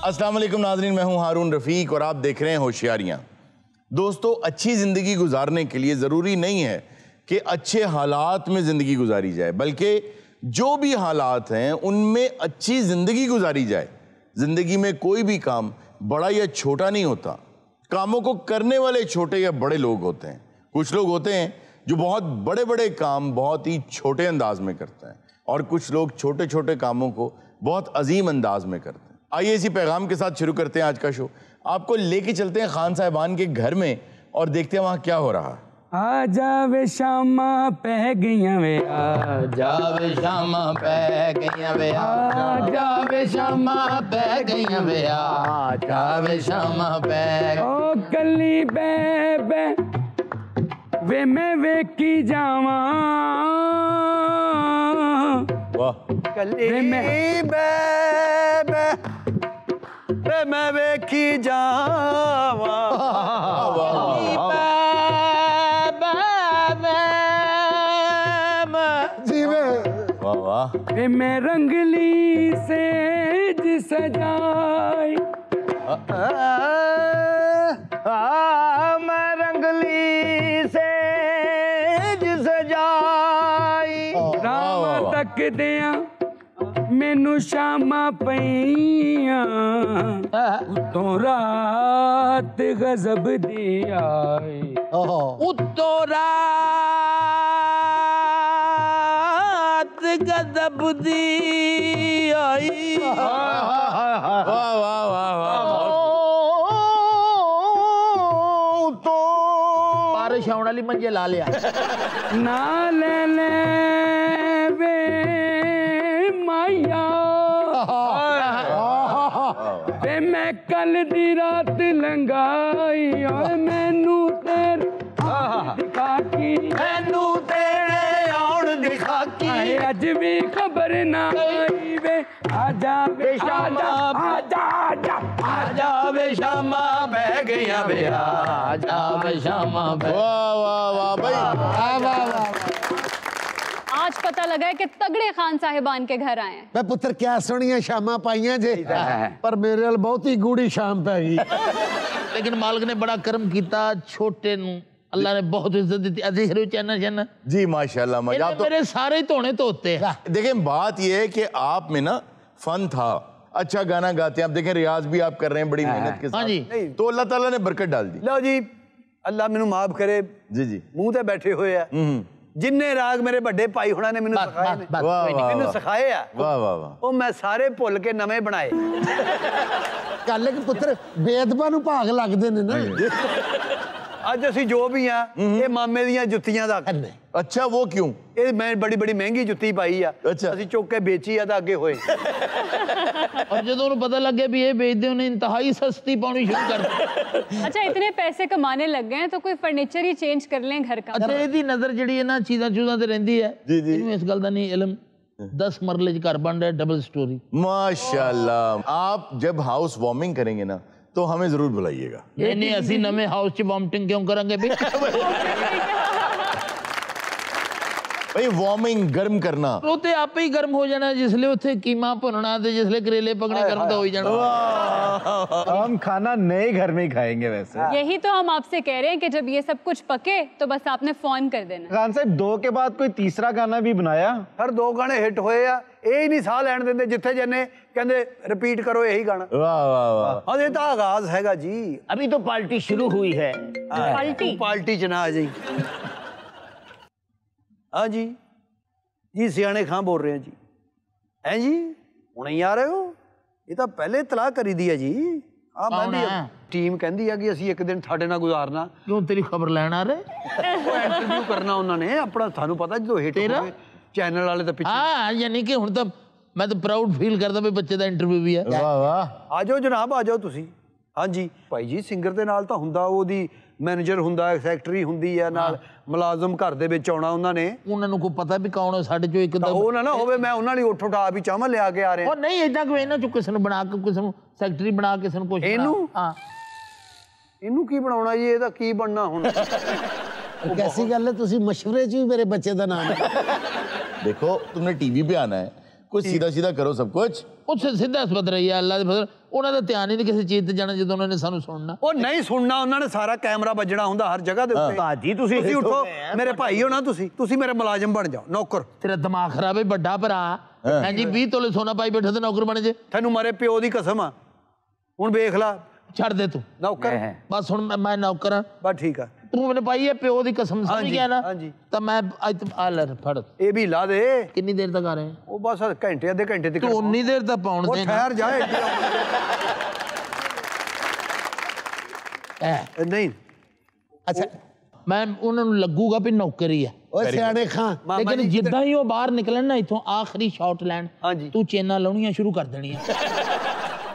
अस्सलाम वालेकुम नाज़रीन, मैं हूं हारून रफ़ीक और आप देख रहे हैं होशियारियां। दोस्तों, अच्छी ज़िंदगी गुजारने के लिए ज़रूरी नहीं है कि अच्छे हालात में ज़िंदगी गुजारी जाए, बल्कि जो भी हालात हैं उनमें अच्छी ज़िंदगी गुजारी जाए। ज़िंदगी में कोई भी काम बड़ा या छोटा नहीं होता, कामों को करने वाले छोटे या बड़े लोग होते हैं। कुछ लोग होते हैं जो बहुत बड़े बड़े काम बहुत ही छोटे अंदाज में करते हैं और कुछ लोग छोटे छोटे कामों को बहुत अजीम अंदाज में करते हैं। आइए इसी पैगाम के साथ शुरू करते हैं आज का शो। आपको लेके चलते हैं खान साहिबान के घर में और देखते हैं वहाँ क्या हो रहा है। आ जावे शामा पै गईयां वे, आ जावे शामा पै गईयां वे, आ जावे शामा पै गईयां वे, आ जावे शामा पै। ओ कली बे बे वे मैं वेखी जावां, वाह, कली बे वे मैं वेखी जावां, वाह वाह। वे मैं रंगली सेज सजाई, मैं रंगली सेज सजाई, रावां तक दियां मैनू शामा पईयां, उतों रात गजब दी आई, उत्तों रात गजब दी आई। वाह वाह वाह वाह। बारिश आने वाली मंजे ला लिया। ना ले ले वे माया, वे मैं कल दी रात लंगाई, और मैनू तेरे दिखा की, मैनू तेरे आउण दिखा की, अज भी खबर ना आई वे, आजा वे शामा, आजा आजा आजा वे शामा बह गया वे, आजा वे शामा बह। वाह वाह वाह भाई, वाह वाह वाह। आज पता लगा है कि तगड़े खान साहिबान के घर आए हैं। मैं पुत्र क्या सोनिया शामा पाइया जे, पर मेरे नाल बहुत ही गूढ़ी शाम पै गई। लेकिन मालिक ने बड़ा कर्म किया, छोटे नू अल्लाह ने बहुत इज्जत दी। अजी हरू चैना चैना जी माशाल्लाह माशाल्लाह। तो मेरे सारे ही धोने धोते हैं। देखें, बात यह है कि आप में ना फन था, अच्छा गाना गाते हैं आप। देखें, रियाज भी आप कर रहे हैं बड़ी मेहनत के साथ। हाँ जी। तो अल्लाह ताला ने बरकत डाल दी। लो जी, अल्लाह मैनू माफ करे। जी जी। मुंह ते बैठे हुए आ, जिन्ने राग मेरे बड़े भाई होना ने मैनू सिखाए ने, मैनू सिखाए आ, वाह वाह वाह। ਉਹ मैं सारे भुल के नवे बनाए। गल है कि पुत्र बेदबा नू भाग लगदे ने ना। ਅੱਜ ਅਸੀਂ ਜੋ ਵੀ ਆ ਇਹ ਮਾਮੇ ਦੀਆਂ ਜੁੱਤੀਆਂ ਦਾ ਹੱਕ ਨੇ। अच्छा, वो क्यों? ਇਹ मैं बड़ी बड़ी महंगी जुत्ती पाई ਆ, अच्छा। ਅਸੀਂ ਚੁੱਕ ਕੇ ਵੇਚੀ ਆ ਤਾਂ ਅੱਗੇ ਹੋਏ। और जो उन्हें पता लग गया भी ये बेच दे, उन्हें इंतहाई सस्ती पानी शुरू कर दी। अच्छा, इतने पैसे कमाने लग गए हैं तो कोई फर्नीचर ही चेंज कर लें घर का। अच्छा, ਇਹਦੀ नजर ਜਿਹੜੀ ਹੈ ਨਾ ਚੀਜ਼ਾਂ ਚੂਜ਼ਾਂ ਤੇ ਰਹਿੰਦੀ ਹੈ। जी जी। ਇਹਨੂੰ ਇਸ ਗੱਲ ਦਾ ਨਹੀਂ ਇਲਮ। 10 मरले घर बन रहा है, डबल स्टोरी। माशाल्लाह। आप जब हाउस वार्मिंग करेंगे ना तो हमें जरूर बुलाइएगा। नहीं असि नवे हाउस च वॉमिटिंग क्यों करेंगे भाई वार्मिंग गर्म करना, वो तो आप ही गर्म हो जाना जिसले उथे कीमा भुनना ते जिसले करेले पकने गर्म तो हो ही जाना। हम खाना नए घर में ही खाएंगे वैसे। यही तो हम आपसे कह रहे हैं कि जब ये सब कुछ पके तो बस आपने फोन कर देना। खान साहब 2 के बाद कोई तीसरा गाना भी बनाया? हर 2 गाने हिट होए आ, ਇਹ ਨਹੀਂ ਸਾਹ ਲੈਣ ਦਿੰਦੇ, ਜਿੱਥੇ ਜੰਨੇ ਕਹਿੰਦੇ ਰਿਪੀਟ ਕਰੋ ਇਹੀ ਗਾਣਾ। वाह वाह वाह। ਅਜੇ ਤਾਂ ਆਗਾਜ਼ ਹੈਗਾ ਜੀ, अभी तो पार्टी शुरू हुई है। पार्टी ਪਾਰਟੀ ਚ ਨਾ ਆ ਜਾਈ। हाँ जी जी, सियाने खां बोल रहे हैं जी। हैं जी, हुणे ही आ रहे हो? ये तो पहले तलाह करी दी है जी। कौन है? टीम कहती है कि असी एक दिन थाड़े नाल गुजारना। क्यों तेरी खबर लैन आ रहे? इंटरव्यू करना उन्होंने अपना, थानू पता जो हिट चैनल वाले तो पीछे। हाँ, यानी कि हुण तो मैं तो प्राउड फील करदा भी बच्चे दा इंटरव्यू भी है। वाह वाह। आ जाओ जनाब, आ जाओ तुसी। हाँ जी भाई जी, सिंगर दे नाल तां हुंदा ओदी मैनेजर हुंदा, सैकटरी हुंदी है नाल, मुलाजम घर दे विच आउणा उन्हां ने। उन्हां नूं कोई पता भी कौन है साडे चों एक दा। ਉਹ ਨਾ ਹੋਵੇ ਮੈਂ ਉਹਨਾਂ ਲਈ ਉੱਠ ਉੱਠਾ ਵੀ ਚਾਵਲ ਲਿਆ ਕੇ ਆ ਰਹੇ और नहीं इदां कोई इन्हां चों किसे नूं बना के किसे नूं सैकटरी बना के किसे नूं कुछ ਇਹਨੂੰ हाँ ਇਹਨੂੰ ਕੀ ਬਣਾਉਣਾ ਜੀ, ਇਹਦਾ ਕੀ ਬਣਨਾ ਹੁਣ? कैसी गल है, तुसी मशवरे च भी मेरे बच्चे का नाम है। देखो, तुमने टीवी पे आना है, कुछ सीधा सीधा करो सब कुछ। ਉੱਥੇ ਸਿੱਧਾ ਸਬਦ ਰਹੀ ਹੈ ਅੱਲਾ ਦੇ ਫਜ਼ਲ ਉਹਨਾਂ ਦਾ ਧਿਆਨ ਹੀ ਨਹੀਂ ਕਿਸੇ ਚੀਜ਼ ਤੇ ਜਾਣਾ ਜਦੋਂ ਉਹਨਾਂ ਨੇ ਸਾਨੂੰ ਸੁਣਨਾ। ਉਹ ਨਹੀਂ ਸੁਣਨਾ, ਉਹਨਾਂ ਨੇ ਸਾਰਾ ਕੈਮਰਾ ਵੱਜਣਾ ਹੁੰਦਾ ਹਰ ਜਗ੍ਹਾ ਦੇ ਉੱਤੇ। ਭਾਜੀ ਤੁਸੀਂ ਉੱਠੋ, ਮੇਰੇ ਭਾਈ ਹੋ ਨਾ ਤੁਸੀਂ ਮੇਰੇ ਮੁਲਾਜ਼ਮ ਬਣ ਜਾਓ, ਨੌਕਰ। ਤੇਰਾ ਦਿਮਾਗ ਖਰਾਬ ਹੈ ਵੱਡਾ ਭਰਾ। ਹਾਂਜੀ 20 ਤੋਲੇ ਸੋਨਾ ਪਾਈ ਬੈਠਾ ਤੇ ਨੌਕਰ ਬਣ ਜੇ। ਤੈਨੂੰ ਮਾਰੇ ਪਿਓ ਦੀ ਕਸਮ ਆ, ਹੁਣ ਵੇਖ ਲਾ। ਛੱਡ ਦੇ ਤੂੰ ਨੌਕਰ ਬਸ ਹੁਣ ਮੈਂ ਨੌਕਰ ਹਾਂ। ਬਸ ਠੀਕ ਆ, ਤੂੰ ਮੈਨੂੰ ਪਾਈ ਹੈ ਪਿਓ ਦੀ ਕਸਮ ਸਮਝ ਗਿਆ ਨਾ। ਤਾਂ ਮੈਂ ਅੱਜ ਆ ਲੈ ਫੜ। ਇਹ ਵੀ ਲਾ ਦੇ। ਕਿੰਨੀ ਦੇਰ ਤੱਕ ਆ ਰਹੇ ਉਹ ਬਸ ਘੰਟੇ ਅੱਧੇ ਘੰਟੇ ਤੱਕ। ਤੂੰ ਉਨੀ ਦੇਰ ਤੱਕ ਪਾਉਣ ਉਹ ਦੇ ਠਹਿਰ ਜਾ। ਨਹੀਂ ਅੱਛਾ ਮੈਂ ਉਹਨਾਂ ਨੂੰ ਲੱਗੂਗਾ ਵੀ ਨੌਕਰੀ ਹੈ। ਓਏ ਸਿਆਣੇ ਖਾਂ, ਲੇਕਿਨ ਜਿੱਦਾਂ ਹੀ ਉਹ ਬਾਹਰ ਨਿਕਲਣ ਨਾ ਇਥੋਂ ਆਖਰੀ ਸ਼ਾਟ ਲੈਣ ਤੂੰ ਚੇਨਾਂ ਲਾਉਣੀਆਂ ਸ਼ੁਰੂ ਕਰ ਦੇਣੀਆਂ।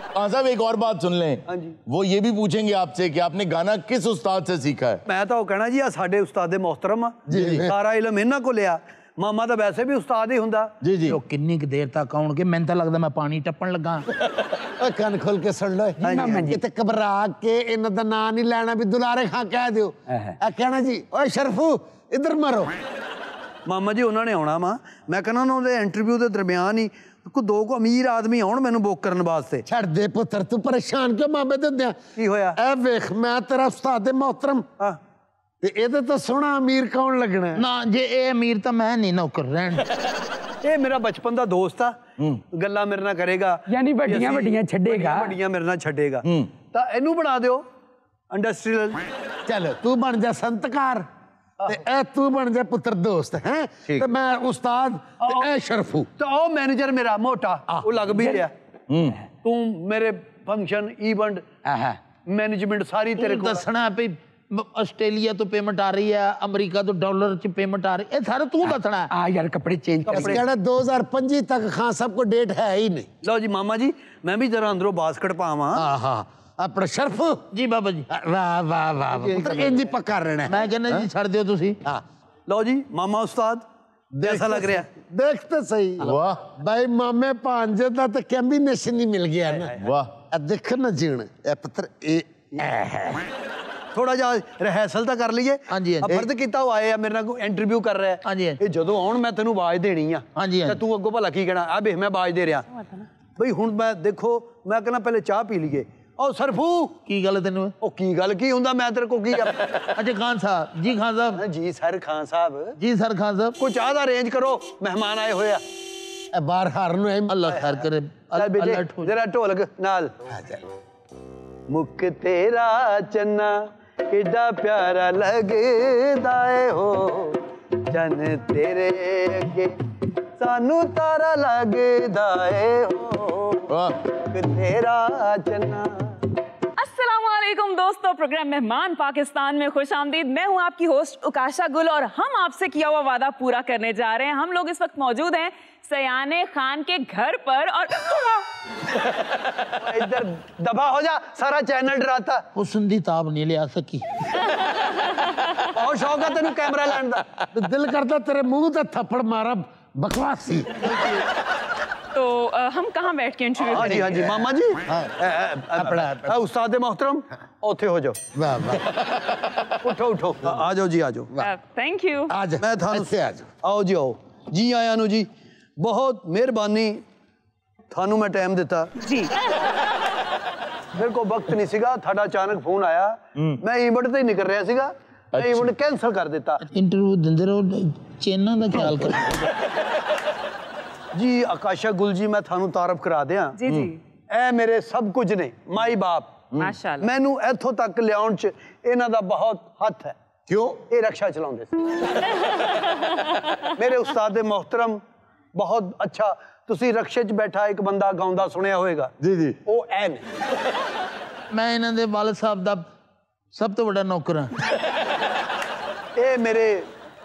हाँ साहब एक और बात सुन लें। हाँ जी। वो ये भी पूछेंगे आपसे कि आपने गाना किस उस्ताद से सीखा है। मैं तो कहना जी आ साडे उस्ताद मोहतरम आ, सारा इलम इन्हां को लिया। मामा तो वैसे भी उस्ताद ही हुंदा। जी जी। ਉਹ ਕਿੰਨੀ ਕੁ ਦੇਰ ਤੱਕ ਆਉਣਗੇ? ਮੈਨੂੰ ਤਾਂ ਲੱਗਦਾ ਮੈਂ ਪਾਣੀ ਟੱਪਣ ਲੱਗਾ। ਓਏ ਕੰਨ ਖੋਲ ਕੇ ਸੁਣ ਲਓ। ਕਿਤੇ ਘਬਰਾ ਕੇ ਇਹਨਾਂ ਦਾ ਨਾਂ ਨਹੀਂ ਲੈਣਾ ਵੀ ਦੁਲਾਰੇ ਖਾਂ ਕਹਿ ਦਿਓ। ਆ ਕਹਿਣਾ ਜੀ ਓਏ ਸ਼ਰਫੂ ਇੱਧਰ ਮਾਰੋ। ਮਾਮਾ ਜੀ ਉਹਨਾਂ ਨੇ ਆਉਣਾ ਵਾ, ਮੈਂ ਕਹਿੰਦਾ ਉਹਨਾਂ ਦੇ ਇੰਟਰਵਿਊ ਦੇ ਦਰਮਿਆਨ ਹੀ ਕੋਈ ਦੋ ਕੋ ਅਮੀਰ ਆਦਮੀ ਆਉਣ ਮੈਨੂੰ ਬੁੱਕ ਕਰਨ ਵਾਸਤੇ। ਛੱਡ ਦੇ ਪੁੱਤਰ, ਤੂੰ ਪਰੇਸ਼ਾਨ ਕਿਉਂ ਮਾਮੇ ਦੇ ਹੁੰਦਿਆਂ? ਕੀ ਹੋਇਆ? ਇਹ ਵੇਖ ਮੈਂ ਤੇਰਾ ਉਸਤਾਦ ਮੋਹਤਰਮ ਹਾਂ ਤੇ ਇਹਦੇ ਤੋਂ ਸੋਹਣਾ ਅਮੀਰ ਕੌਣ ਲੱਗਣਾ? ਨਾ ਜੇ ਇਹ ਅਮੀਰ ਤਾਂ ਮੈਂ ਨਹੀਂ ਨੌਕਰ ਰਹਿਣ। ਇਹ ਮੇਰਾ ਬਚਪਨ ਦਾ ਦੋਸਤ ਆ, ਗੱਲਾਂ ਮੇਰੇ ਨਾਲ ਕਰੇਗਾ, ਯਾਨੀ ਵੱਡੀਆਂ ਵੱਡੀਆਂ ਛੱਡੇਗਾ। ਵੱਡੀਆਂ ਮੇਰੇ ਨਾਲ ਛੱਡੇਗਾ। ਤਾਂ ਇਹਨੂੰ ਬਣਾ ਦਿਓ ਇੰਡਸਟਰੀਅਲ। ਚੱਲ ਤੂੰ ਬਣ ਜਾ ਸੰਤਕਾਰ ਤੇ ਇਹ ਤੂੰ ਬਣ ਜਾ ਪੁੱਤਰ ਦੋਸਤ ਹੈ ਤੇ ਮੈਂ ਉਸਤਾਦ ਤੇ ਇਹ ਸ਼ਰਫੂ। ਤੇ ਉਹ ਮੈਨੇਜਰ ਮੇਰਾ ਮੋਟਾ ਉਹ ਲੱਗ ਵੀ ਰਿਹਾ। ਤੂੰ ਮੇਰੇ ਫੰਕਸ਼ਨ ਇਵੈਂਟ ਮੈਨੇਜਮੈਂਟ ਸਾਰੀ ਤੇਰੇ ਕੋਲ। ਦੱਸਣਾ ਵੀ ਆਸਟ੍ਰੇਲੀਆ ਤੋਂ ਪੇਮੈਂਟ ਆ ਰਹੀ ਹੈ, ਅਮਰੀਕਾ ਤੋਂ ਡਾਲਰ ਚ ਪੇਮੈਂਟ ਆ ਰਹੀ, ਇਹ ਸਾਰਾ ਤੂੰ ਦੱਸਣਾ। ਆ ਯਾਰ ਕੱਪੜੇ ਚੇਂਜ ਕਰ। कहना 2025 तक खां सब को डेट है ही नहीं। ਲਓ ਜੀ ਮਾਮਾ ਜੀ, ਮੈਂ ਵੀ ਜਰਾ ਅੰਦਰੋਂ ਬਾਸਕਟ ਪਾਵਾਂ। हाँ अपना शर्फ। ਜੀ ਬਾਬਾ ਜੀ वाह वाह वाह पुत्र इंज पक्का रहना है। ਮੈਂ ਕਹਿੰਦਾ ਜੀ ਛੱਡ ਦਿਓ ਤੁਸੀਂ। हाँ ਲਓ ਜੀ ਮਾਮਾ ਉਸਤਾਦ कैसा लग रहा? देख तो सही। वाह भाई मामे भांजे दा तो कॉम्बिनेशन ही मिल गया ना। वाह। अब देखो ना जीण ए पुत्र ए ਥੋੜਾ ਜਿਹਾ ਰਿਹਰਸਲ ਤਾਂ ਕਰ ਲਈਏ। ਹਾਂਜੀ, ਹਾਂਜੀ। ਫਰਜ਼ ਕੀਤਾ ਉਹ ਆਏ ਆ ਮੇਰੇ ਨਾਲ ਇੰਟਰਵਿਊ ਕਰ ਰਿਹਾ। ਹਾਂਜੀ, ਹਾਂਜੀ। ਇਹ ਜਦੋਂ ਆਉਣ ਮੈਂ ਤੈਨੂੰ ਆਵਾਜ਼ ਦੇਣੀ ਆ। ਹਾਂਜੀ, ਹਾਂਜੀ। ਤੇ ਤੂੰ ਅੱਗੋਂ ਭਲਾ ਕੀ ਕਹਿਣਾ? ਆ ਵੇਖ ਮੈਂ ਆਵਾਜ਼ ਦੇ ਰਿਹਾ ਬਈ। ਹੁਣ ਮੈਂ ਦੇਖੋ ਮੈਂ ਕਹਿੰਦਾ ਪਹਿਲੇ ਚਾਹ ਪੀ ਲਈਏ। ਉਹ ਸਰਫੂ ਕੀ ਗੱਲ ਹੈ ਤੈਨੂੰ? ਉਹ ਕੀ ਗੱਲ ਕੀ ਹੁੰਦਾ? ਮੈਂ ਤੇਰੇ ਕੋ ਕੀ ਕਰ ਅੱਛਾ ਖਾਨ ਸਾਹਿਬ ਜੀ, ਖਾਨ ਸਾਹਿਬ ਜੀ ਸਰ ਖਾਨ ਸਾਹਿਬ ਜੀ, ਸਰ ਖਾਨ ਸਾਹਿਬ ਕੋਈ ਚਾਹ ਦਾ ਅਰੇਂਜ ਕਰੋ, ਮਹਿਮਾਨ ਆਏ ਹੋਏ ਆ। ए बाहर हार नु ਅੱਲਾ ਖੈਰ ਕਰੇ। ਚੱਲ ਬੇਟੇ ਅੱਲਾ ਠੋ ਜਰਾ ਢੋਲਕ ਨਾਲ। ਮੁੱਕ ਤੇਰਾ ਚੰਨਾ ਕਿੱਡਾ ਪਿਆਰਾ ਲੱਗਦਾ ਏ ਹੋ, ਚੰਨ ਤੇਰੇ ਅੱਗੇ ਸਾਨੂੰ ਤਾਰਾ ਲੱਗਦਾ ਏ ਹੋ। ਮੁੱਕ ਤੇਰਾ ਚੰਨਾ। अस्सलामुअलैकुम दोस्तों, प्रोग्राम मेहमान पाकिस्तान में खुश आमदीद। मैं हूं आपकी होस्ट उकाशा गुल और हम आपसे किया हुआ वादा पूरा करने जा रहे हैं। हम लोग इस वक्त मौजूद हैं सयाने खान के घर पर और इधर दबा हो जा, सारा चैनल डराता। हुस्न दी ताब नहीं लिया सकी। बहुत शौक है तेन कैमरा लैन दा। दिल करता तेरे मुंह ते थप्पड़ मारा बकवासी। तो हम कहाँ बैठ के इंटरव्यू हाँ जी हाँ जी मामा जी अपना उस्ताद मोहतरम ओथे हो जाओ। वाह वाह उठो उठो आ जाओ जी आ जाओ। Thank you. आज मैं थानू ऐसे आ जाओ। आओ जी आओ जी आया नु जी, बहुत मेहरबानी थानू मैं टाइम दिता जी। मेरे को वक्त नहीं सीगा, थाड़ा अचानक फोन आया, मैं इवेंट ते ही निकल रहा सीगा, मैं इवेंट कैंसिल कर दिता। इंटरव्यू दिंदे रहो, चेना दा ख्याल करो जी। आकाशा गुल जी मैं थानू तारफ करा दिया जी जी। ए मेरे सब कुछ ने, माई बाप माशाल्लाह। मैनू इथों तक लियाउण च इन्हां दा बहुत हथ है। क्यों? ये रक्षा चलाउंदे सी। मेरे उस्ताद मोहतरम बहुत अच्छा। तुसी रक्षे च बैठा एक बंदा गाउंदा सुनिया होएगा जी जी। ओ ऐ ने। मैं इन्हां दे वालिद साहब दा सब तो बड़ा नौकर हां। ये मेरे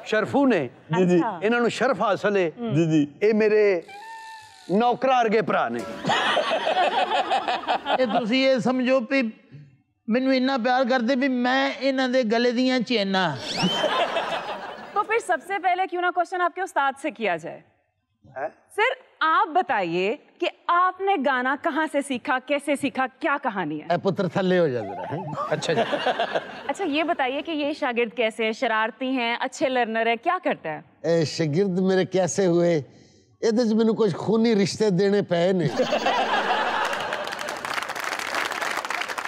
शरफू ने जी जी। इन्हां नू शरफ हासिल है। जी जी। ये मेरे नौकरा अर्गे भरा ने। ਇਹ ਤੁਸੀਂ ਇਹ ਸਮਝੋ ਵੀ ਮੈਨੂੰ ਇੰਨਾ ਪਿਆਰ ਕਰਦੇ ਵੀ ਮੈਂ ਇਹਨਾਂ ਦੇ ਗਲੇ ਦੀਆਂ ਚੇਨਾਂ। तो फिर सबसे पहले क्यों ना क्वेश्चन आपके उस्ताद से किया जाए। है? सर आप बताइए कि आपने गाना कहाँ से सीखा, कैसे सीखा, क्या कहानी है? ए पुत्र थल्ले हो जा जरा। अच्छा जी। अच्छा ये बताइए कि ये शागिर्द कैसे है, शरारती हैं, अच्छे लर्नर है, क्या करता है? ए शागिर्द मेरे कैसे हुए ਇਹਦੇ 'ਚ ਮੈਨੂੰ ਕੁਝ ਖੂਨੀ ਰਿਸ਼ਤੇ ਦੇਣੇ ਪਏ ਨੇ।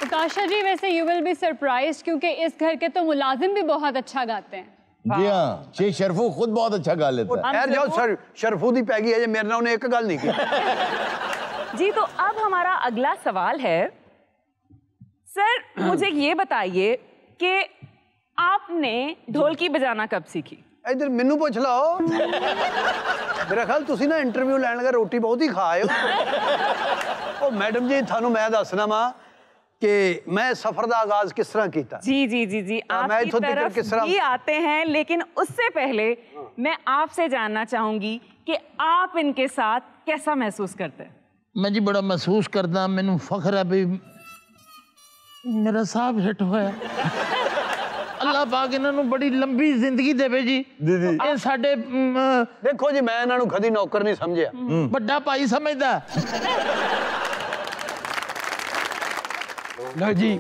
उकाशा जी, वैसे यू विल बी सरप्राइज्ड क्योंकि इस घर के तो मुलाजिम भी बहुत अच्छा गाते हैं। जी हाँ, शेख शरफू खुद बहुत अच्छा गा लेता है। ठहर जाओ सर, शरफू दी पैगी है, मेरे नाल उन्हें एक गल नहीं की। जी, तो अब हमारा अगला सवाल है, सर मुझे ये बताइए कि आपने ढोलकी बजाना कब सीखी? इधर मैनू पूछ लो। मेरा ख्याल तुसी ना इंटरव्यू लैन लगा रोटी बहुत ही खा आए हो। मैडम जी थानू मैं दसना वा कि मैं सफर का आगाज किस तरह किया। जी जी जी जी, आपकी तरफ भी आते हैं, लेकिन उससे पहले मैं आपसे जानना चाहूंगी कि आप इनके साथ कैसा महसूस करते हैं? मैं जी बड़ा महसूस करदा, मैनू फख्र है भी मेरा साहब हिट होया। अल्लाह पाक इन्हों बड़ी लंबी जिंदगी देवे जी। ये साडे देखो जी, मैं इन्हों कदी नौकर नहीं समझिया, बड़ा भाई समझदा। लो जी,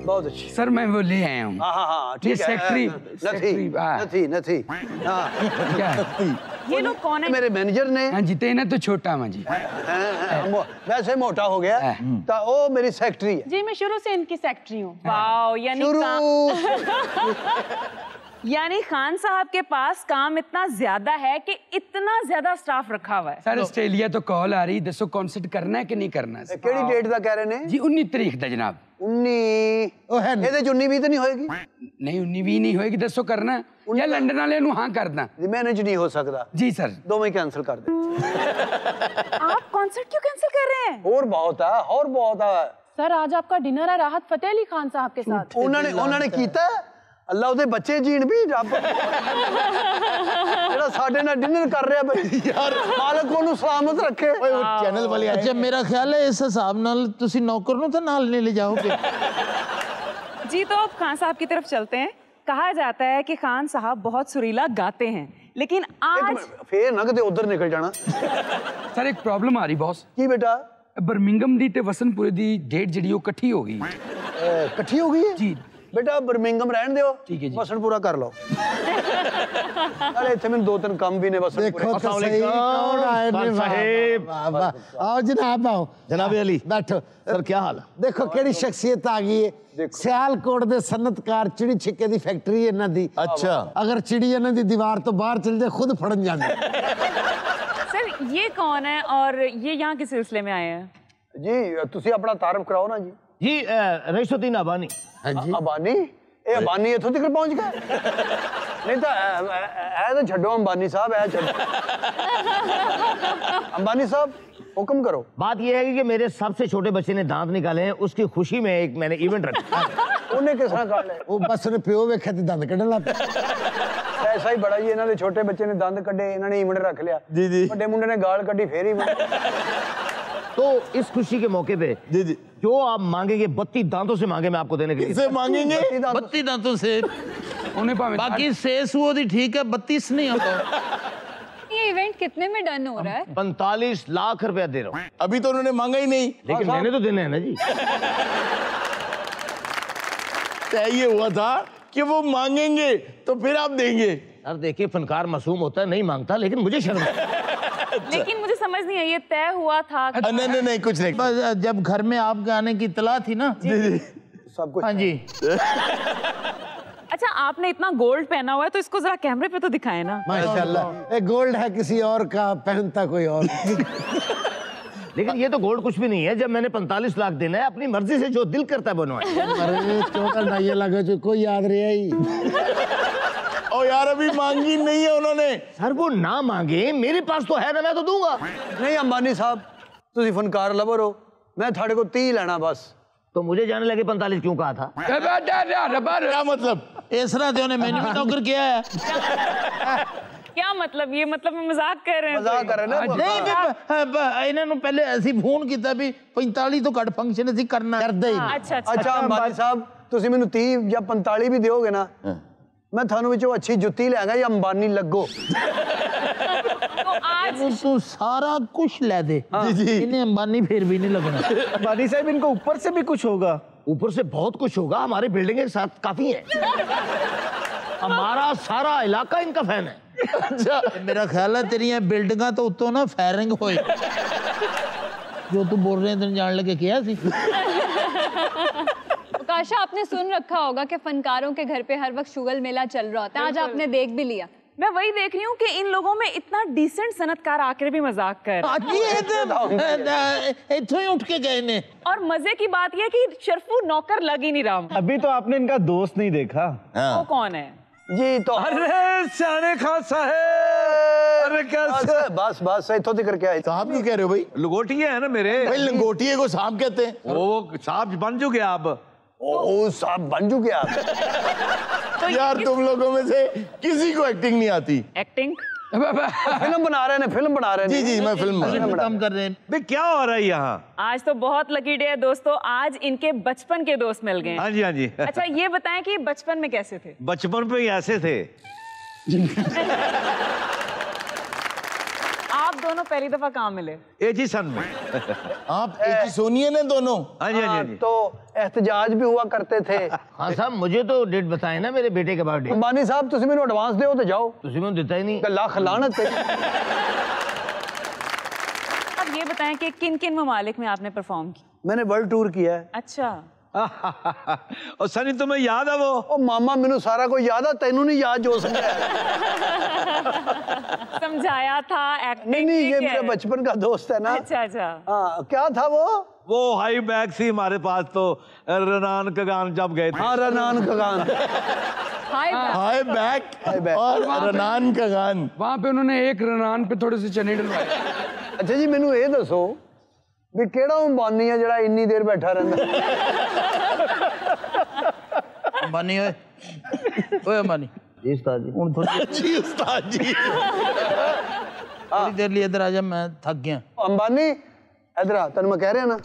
बहुत अच्छी सर मैं वो ले आया हूँ। हाँ हाँ हाँ ठीक है। सेक्रेटरी नथी हाँ क्या है? ये लोग कौन है? मेरे मैनेजर ने। हाँ जी, तेना तो छोटा मां जी, वैसे मोटा हो गया तो वो मेरी सेक्रेटरी है जी, मैं शुरू से इनकी सेक्रेटरी हूँ। वाओ, यानी खान साहब के पास काम इतना ज्यादा है कि इतना ज्यादा स्टाफ रखा हुआ है। सर ऑस्ट्रेलिया तो कॉल आ रही, दसो कॉन्सर्ट करना है कि नहीं करना है? केड़ी डेट का कह रहे ने जी 19 तारीख दा जनाब। 19 ओ है ਇਹਦੇ 19 तो नहीं होएगी? नहीं 19 नहीं होएगी, दसो करना या लंदन वाले नु हां करना? जी मैनेज नहीं हो सकता जी सर, दोवें कैंसिल कर दे। आप कॉन्सर्ट क्यों कैंसिल कर रहे हैं? और बहुत है सर आज आपका डिनर है राहत फतेह अली खान साहब के साथ। उन्होंने कीता अल्लाह उहदे बच्चे जीण भी रब जेड़ा साडे नाल डिनर कर रहा भाई यार, मालिक ओनू सलामत रखे। चैनल वाले अच्छा मेरा ख्याल है इस हिसाब नाल तुसी नौकर नु तो नाल नहीं ले जाओगे। जी, तो अब खान साहब की तरफ चलते हैं। कहा जाता है कि खान साहब बहुत सुरीला गाते हैं, लेकिन आज फिर ना कदे उधर निकल जाना। सर एक प्रॉब्लम आ रही बॉस। की बेटा? बर्मिंगम दी ते वसनपुरे दी डेट जड़ी वो इकट्ठी हो गई। इकट्ठी हो गई है जी बेटा, बर्मिंगम रहन दियो, ठीक है जी। वसन पूरा कर लो। अरे इत्थे मैंने 2-3 काम भी ने वसन देखो पूरे। तो सही कौन आए ने साहब। वाह, वाह, वाह। आओ जनाब आओ, जनाब अली बैठो। सर क्या हाल है? देखो केड़ी शख्सियत आ गई है। सियालकोट दे सनतकार चिड़ी छिक्के दी फैक्ट्री है इन्हां दी। अच्छा, अगर चिड़ी इन्हां दी दीवार तो बाहर चल जाए खुद फड़न जांदी। सर ये कौन है और ये यहाँ किस सिलसिले में आए हैं? जी तुसी अपना तारफ कराओ ना जी। जी रईसुद्दीन अबानी। हाँ जी, अंबानी ਇਹ ਅੰਬਾਨੀ ਇੱਥੋਂ ਤੱਕ ਪਹੁੰਚ ਗਿਆ। नहीं तो ऐ तो छड्डो अंबानी साहब, ऐ छड्डो। अंबानी साहब हुक्म करो। बात यह है कि मेरे सबसे छोटे बच्चे ने दांत निकाले हैं, उसकी खुशी में एक मैंने इवेंट रखा। उन्हें किस तरह काट लिया? वो बस ने प्यो वेखे ते दंद कढण लग पिया। ऐसा ही बड़ा जी, इन्हां दे छोटे बच्चे ने दंद कड्डे, इन्हां ने इवेंट रख लिया। जी जी। बड़े मुंडे ने गाल कड्डी, फिर इवेंट। तो इस खुशी के मौके पे जी जी, जो आप मांगेंगे 32 दांतों से मांगे मैं आपको देने के लिए। किससे मांगेंगे? 32 दांतों से, उन्हें भावे बाकी शेष वो दी ठीक है, 32 नहीं होता। ये इवेंट कितने में डन हो रहा है? 45 लाख रुपया दे रहा हूँ, अभी तो उन्होंने मांगा ही नहीं, लेकिन मैंने तो देने हैं ना जी। तय ये हुआ था कि वो मांगेंगे तो फिर आप देंगे। यार देखिए फनकार मासूम होता है, नहीं मांगता, लेकिन मुझे शर्म है। लेकिन मुझे समझ नहीं आई, ये तय हुआ था? नहीं कुछ नहीं। बस जब घर में आप गाने की इतला थी ना, सब कुछ। हाँ जी। अच्छा, आपने इतना गोल्ड पहना हुआ है तो इसको जरा कैमरे पे तो दिखाए ना। माशाल्लाह, ये गोल्ड है किसी और का, पहनता कोई और। लेकिन ये तो गोल्ड कुछ भी नहीं है। जब मैंने 45 लाख देना है, अपनी मर्जी से जो दिल करता है बनवाए। अरे चौका ढाई लगे जो कोई याद रहा ही। और यार अभी मांगी नहीं है उन्होंने। सर वो ना मांगे, मेरे पास तो है ना, मैं तो दूंगा। नहीं अंबानी साहब, तुसी फनकार लवर हो, मैं थाड़े को 30 लेना बस। तो मुझे जाने लगे 45 क्यों कहा था? क्या मतलब? ऐसा तो उन्हें मैंने भी नौकर किया है। क्या मतलब? ये मतलब मैं मजाक कर रहे हैं? मजाक कर रहे हैं ना? नहीं इन्होंने पहले ऐसी फोन किया भी 45 तो घट फंक्शन असी करना कर दे। अच्छा अच्छा। अच्छा अंबानी साहब, तुसी मैनू 30 या 45 भी दोगे ना, मैं थानू विचों अच्छी जुत्ती लेगा या अंबानी लगो। तो आज तू सारा कुछ ले दे। इन्हें अंबानी फिर भी नहीं लगना। अंबानी साहब इनको ऊपर से भी कुछ होगा? ऊपर से बहुत कुछ होगा, हमारे बिल्डिंग के साथ काफी है। हमारा सारा इलाका इनका फैन है। अच्छा मेरा ख्याल है तेरिया बिल्डिंगा तो उत्तों ना फायरिंग होए जो तू बोल रहे हैं तेन जान लगे क्या सी। उकाशा, आपने सुन रखा होगा कि फनकारों के घर पे हर वक्त शुगल मेला चल रहा होता है। आज आपने देख भी लिया। मैं वही देख रही हूँ कि इन लोगों में इतना डिसेंट सनतकार आकर भी मजाक कर इथों ही उठ के गए ने। और मजे की बात यह कि शर्फू नौकर लग ही नहीं रहा। अभी तो आपने इनका दोस्त नहीं देखा। वो कौन है जी? तो अरे सियाने खान साहब, अरे कैसे? बस बस इथों तक क्या है? साहब क्यों कह रहे हो भाई? लंगोटिए है ना मेरे। भाई लंगोटिए को सांप कहते हैं। वो साहब बन चुके आप। ओ साहब बन चुके आप। तो यार तुम लोगों में से किसी को एक्टिंग नहीं आती। एक्टिंग फिल्म बना रहे हैं, फिल्म बना रहे हैं। जी जी मैं फिल्म काम कर रहे हैं। भाई क्या हो रहा है यहाँ? आज तो बहुत लकी डे है दोस्तों, आज इनके बचपन के दोस्त मिल गए। हाँ जी हाँ जी। अच्छा ये बताएं कि बचपन में कैसे थे? बचपन पे ही ऐसे थे। आप दोनों पहली दफा कहाँ मिले? एक ही सन में। आप एक ही सोनिए ने दोनों? हाँ जी हाँ जी। तो एहतजाज भी हुआ करते थे। हाँ साहब मुझे तो डेट बताए ना मेरे बेटे के बर्थडे। अंबानी साहब तुम मैंने एडवांस दो तो जाओ। तुझे मैंने देता ही नहीं। लाख लानत है। अब ये बताएं कि किन किन ममालिक में आपने परफॉर्म किया? मैंने वर्ल्ड टूर किया है। अच्छा और सनी तुम्हें याद है वो? ओ मामा मैनू सारा कोई याद है, तेनू नहीं याद जो समझाया। समझाया था एक्टिंग। नहीं नहीं ये मेरा बचपन का दोस्त है ना। अच्छा अच्छा। हाँ क्या था वो हाई बैग थी हमारे पास तो रनान कगान जब गए थे। हाँ रनान कगान। हाय बैक और रनान कगान। वहां पे उन्होंने एक रनान पे थोड़े से चने डलवाए। अच्छा जी मैनू ये दसो भी केड़ा अंबानी है जड़ा इन्नी देर बैठा रहंदा? अंबानी ओए ओए अंबानी जी उस्ताद जी। हुन थोड़ी जी उस्ताद जी। थोड़ी देर लिए इधर आ जा, मैं थक गया। अंबानी इधर आ, तन मैं कह रहा ना।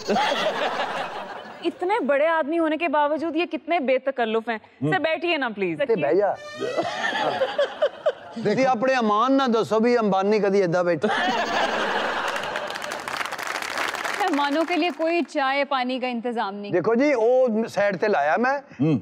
इतने बड़े आदमी होने के बावजूद ये कितने बेतकल्लुफ हैं। सर बैठिए ना प्लीज। बह जा। तुसी अपने अमान ना दसो भी अंबानी कदी ऐदा बैठा। मेहमानों के लिए कोई चाय पानी का इंतजाम नहीं। देखो जी वो साइड ते लाया मैं,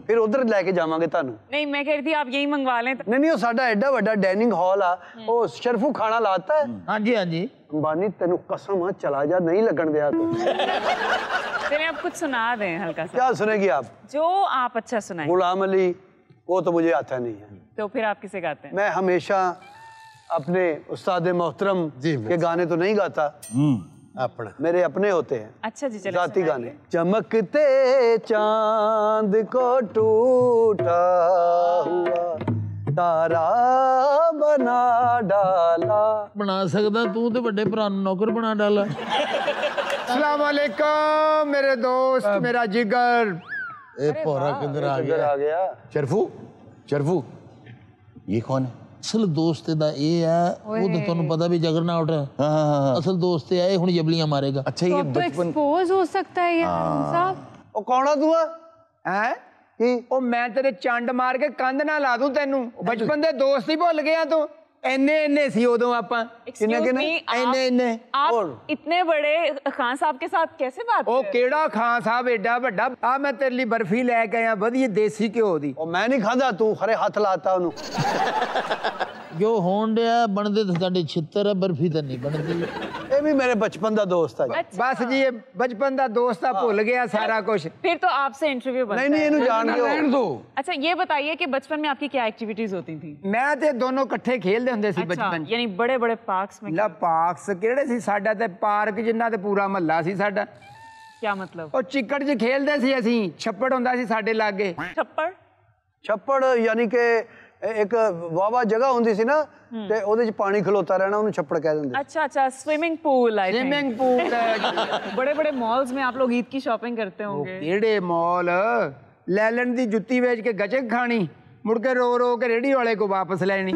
फिर उधर लेके जावांगे तानू। नहीं मैं कह रही थी आप यही मंगवा लें। नहीं नहीं वो साडा एडा बड़ा डाइनिंग हॉल आ, वो शर्फू खाना लाता है। हाँ जी हाँ जी। अंबानी तेनू कसम है चला जा, नहीं लगन दिया तो। चलिए आप कुछ सुना दें हल्का सा। क्या सुनेगी आप? जो आप अच्छा सुनाएं। गुलाम अली वो तो मुझे आता नहीं है। तो फिर आप किसे गाते हैं? मैं हमेशा अपने उस्ताद मोहतरम के गाने तो नहीं गाता, अपने मेरे अपने होते हैं। अच्छा जी चलिए जाती गाने। चमकते चांद को टूटा हुआ तारा बना डाला। बना सकदा तू ते बड़े भरा नूं नौकर बना डाला। अस्सलाम वालेकुम मेरे दोस्त, मेरा जिगर। ए पोरा किधर आ गया? शर्फू शर्फू ये कौन है? असल दोस्त दा ये है, वो तो तुहानू पता भी जगरनॉट है। हाँ। असल दोस्त है हुण जबलियां मारेगा। अच्छा ये तो बचपन एक्सपोज हो सकता है ये साहब। ओ कौन तू हैं की? ओ मैं तेरे चंड मार के कंध ना ला दूं तेनू। बचपन दे दोस्त ही भुल गया तू। इन्ने सी उदों आपां। Excuse me, आप इतने बड़े खान साहब के साथ कैसे बात? ओ केड़ा खान साहब एडा बड़ा। आ मैं तेरे लिए बर्फी लेके आया वधिया देसी घ्यो दी। ओ मैं नहीं खादा, तू खरे हाथ लाता उन्हों। जो होण दिया बनदे तो साडे छित्तर है, बर्फी तो नहीं बनदी। ये भी मेरे बचपन का दोस्त है। बस जी ये बचपन का दोस्त है, भुल गया सारा कुछ। फिर तो आपसे इंटरव्यू बनता है। नहीं इन्हू जान रहन दो। अच्छा ये बताइए कि बचपन में आपकी क्या एक्टिविटीज होती थी? मैं ते दोनों इकट्ठे खेलदे हुंदे सी अच्छा, बचपन। यानी बड़े बड़े पार्क्स में? ला पार्क्स किहड़े सी? साडा ते पार्क जिन्ना ते पूरा महल्ला सी साडा। क्या मतलब? ओ चिक्कड़ च खेलदे सी असीं, छप्पड़ हुंदा सी साडे लागे। छप्पड़? छप्पड़ यानी कि एक वावा जगह होंदी सी ना, ते ओदे च पानी खलोता रहना, उन्हें छप्पड़ कह देंगे। अच्छा अच्छा स्विमिंग पूल। Swimming pool. बड़े बड़े मॉल्स में आप लोग ईद की शॉपिंग करते होंगे। केड़े मॉल? लैलन दी जुत्ती बेच के गचक खानी, मुड़ के रो रो के रेडी वाले को वापस लेनी।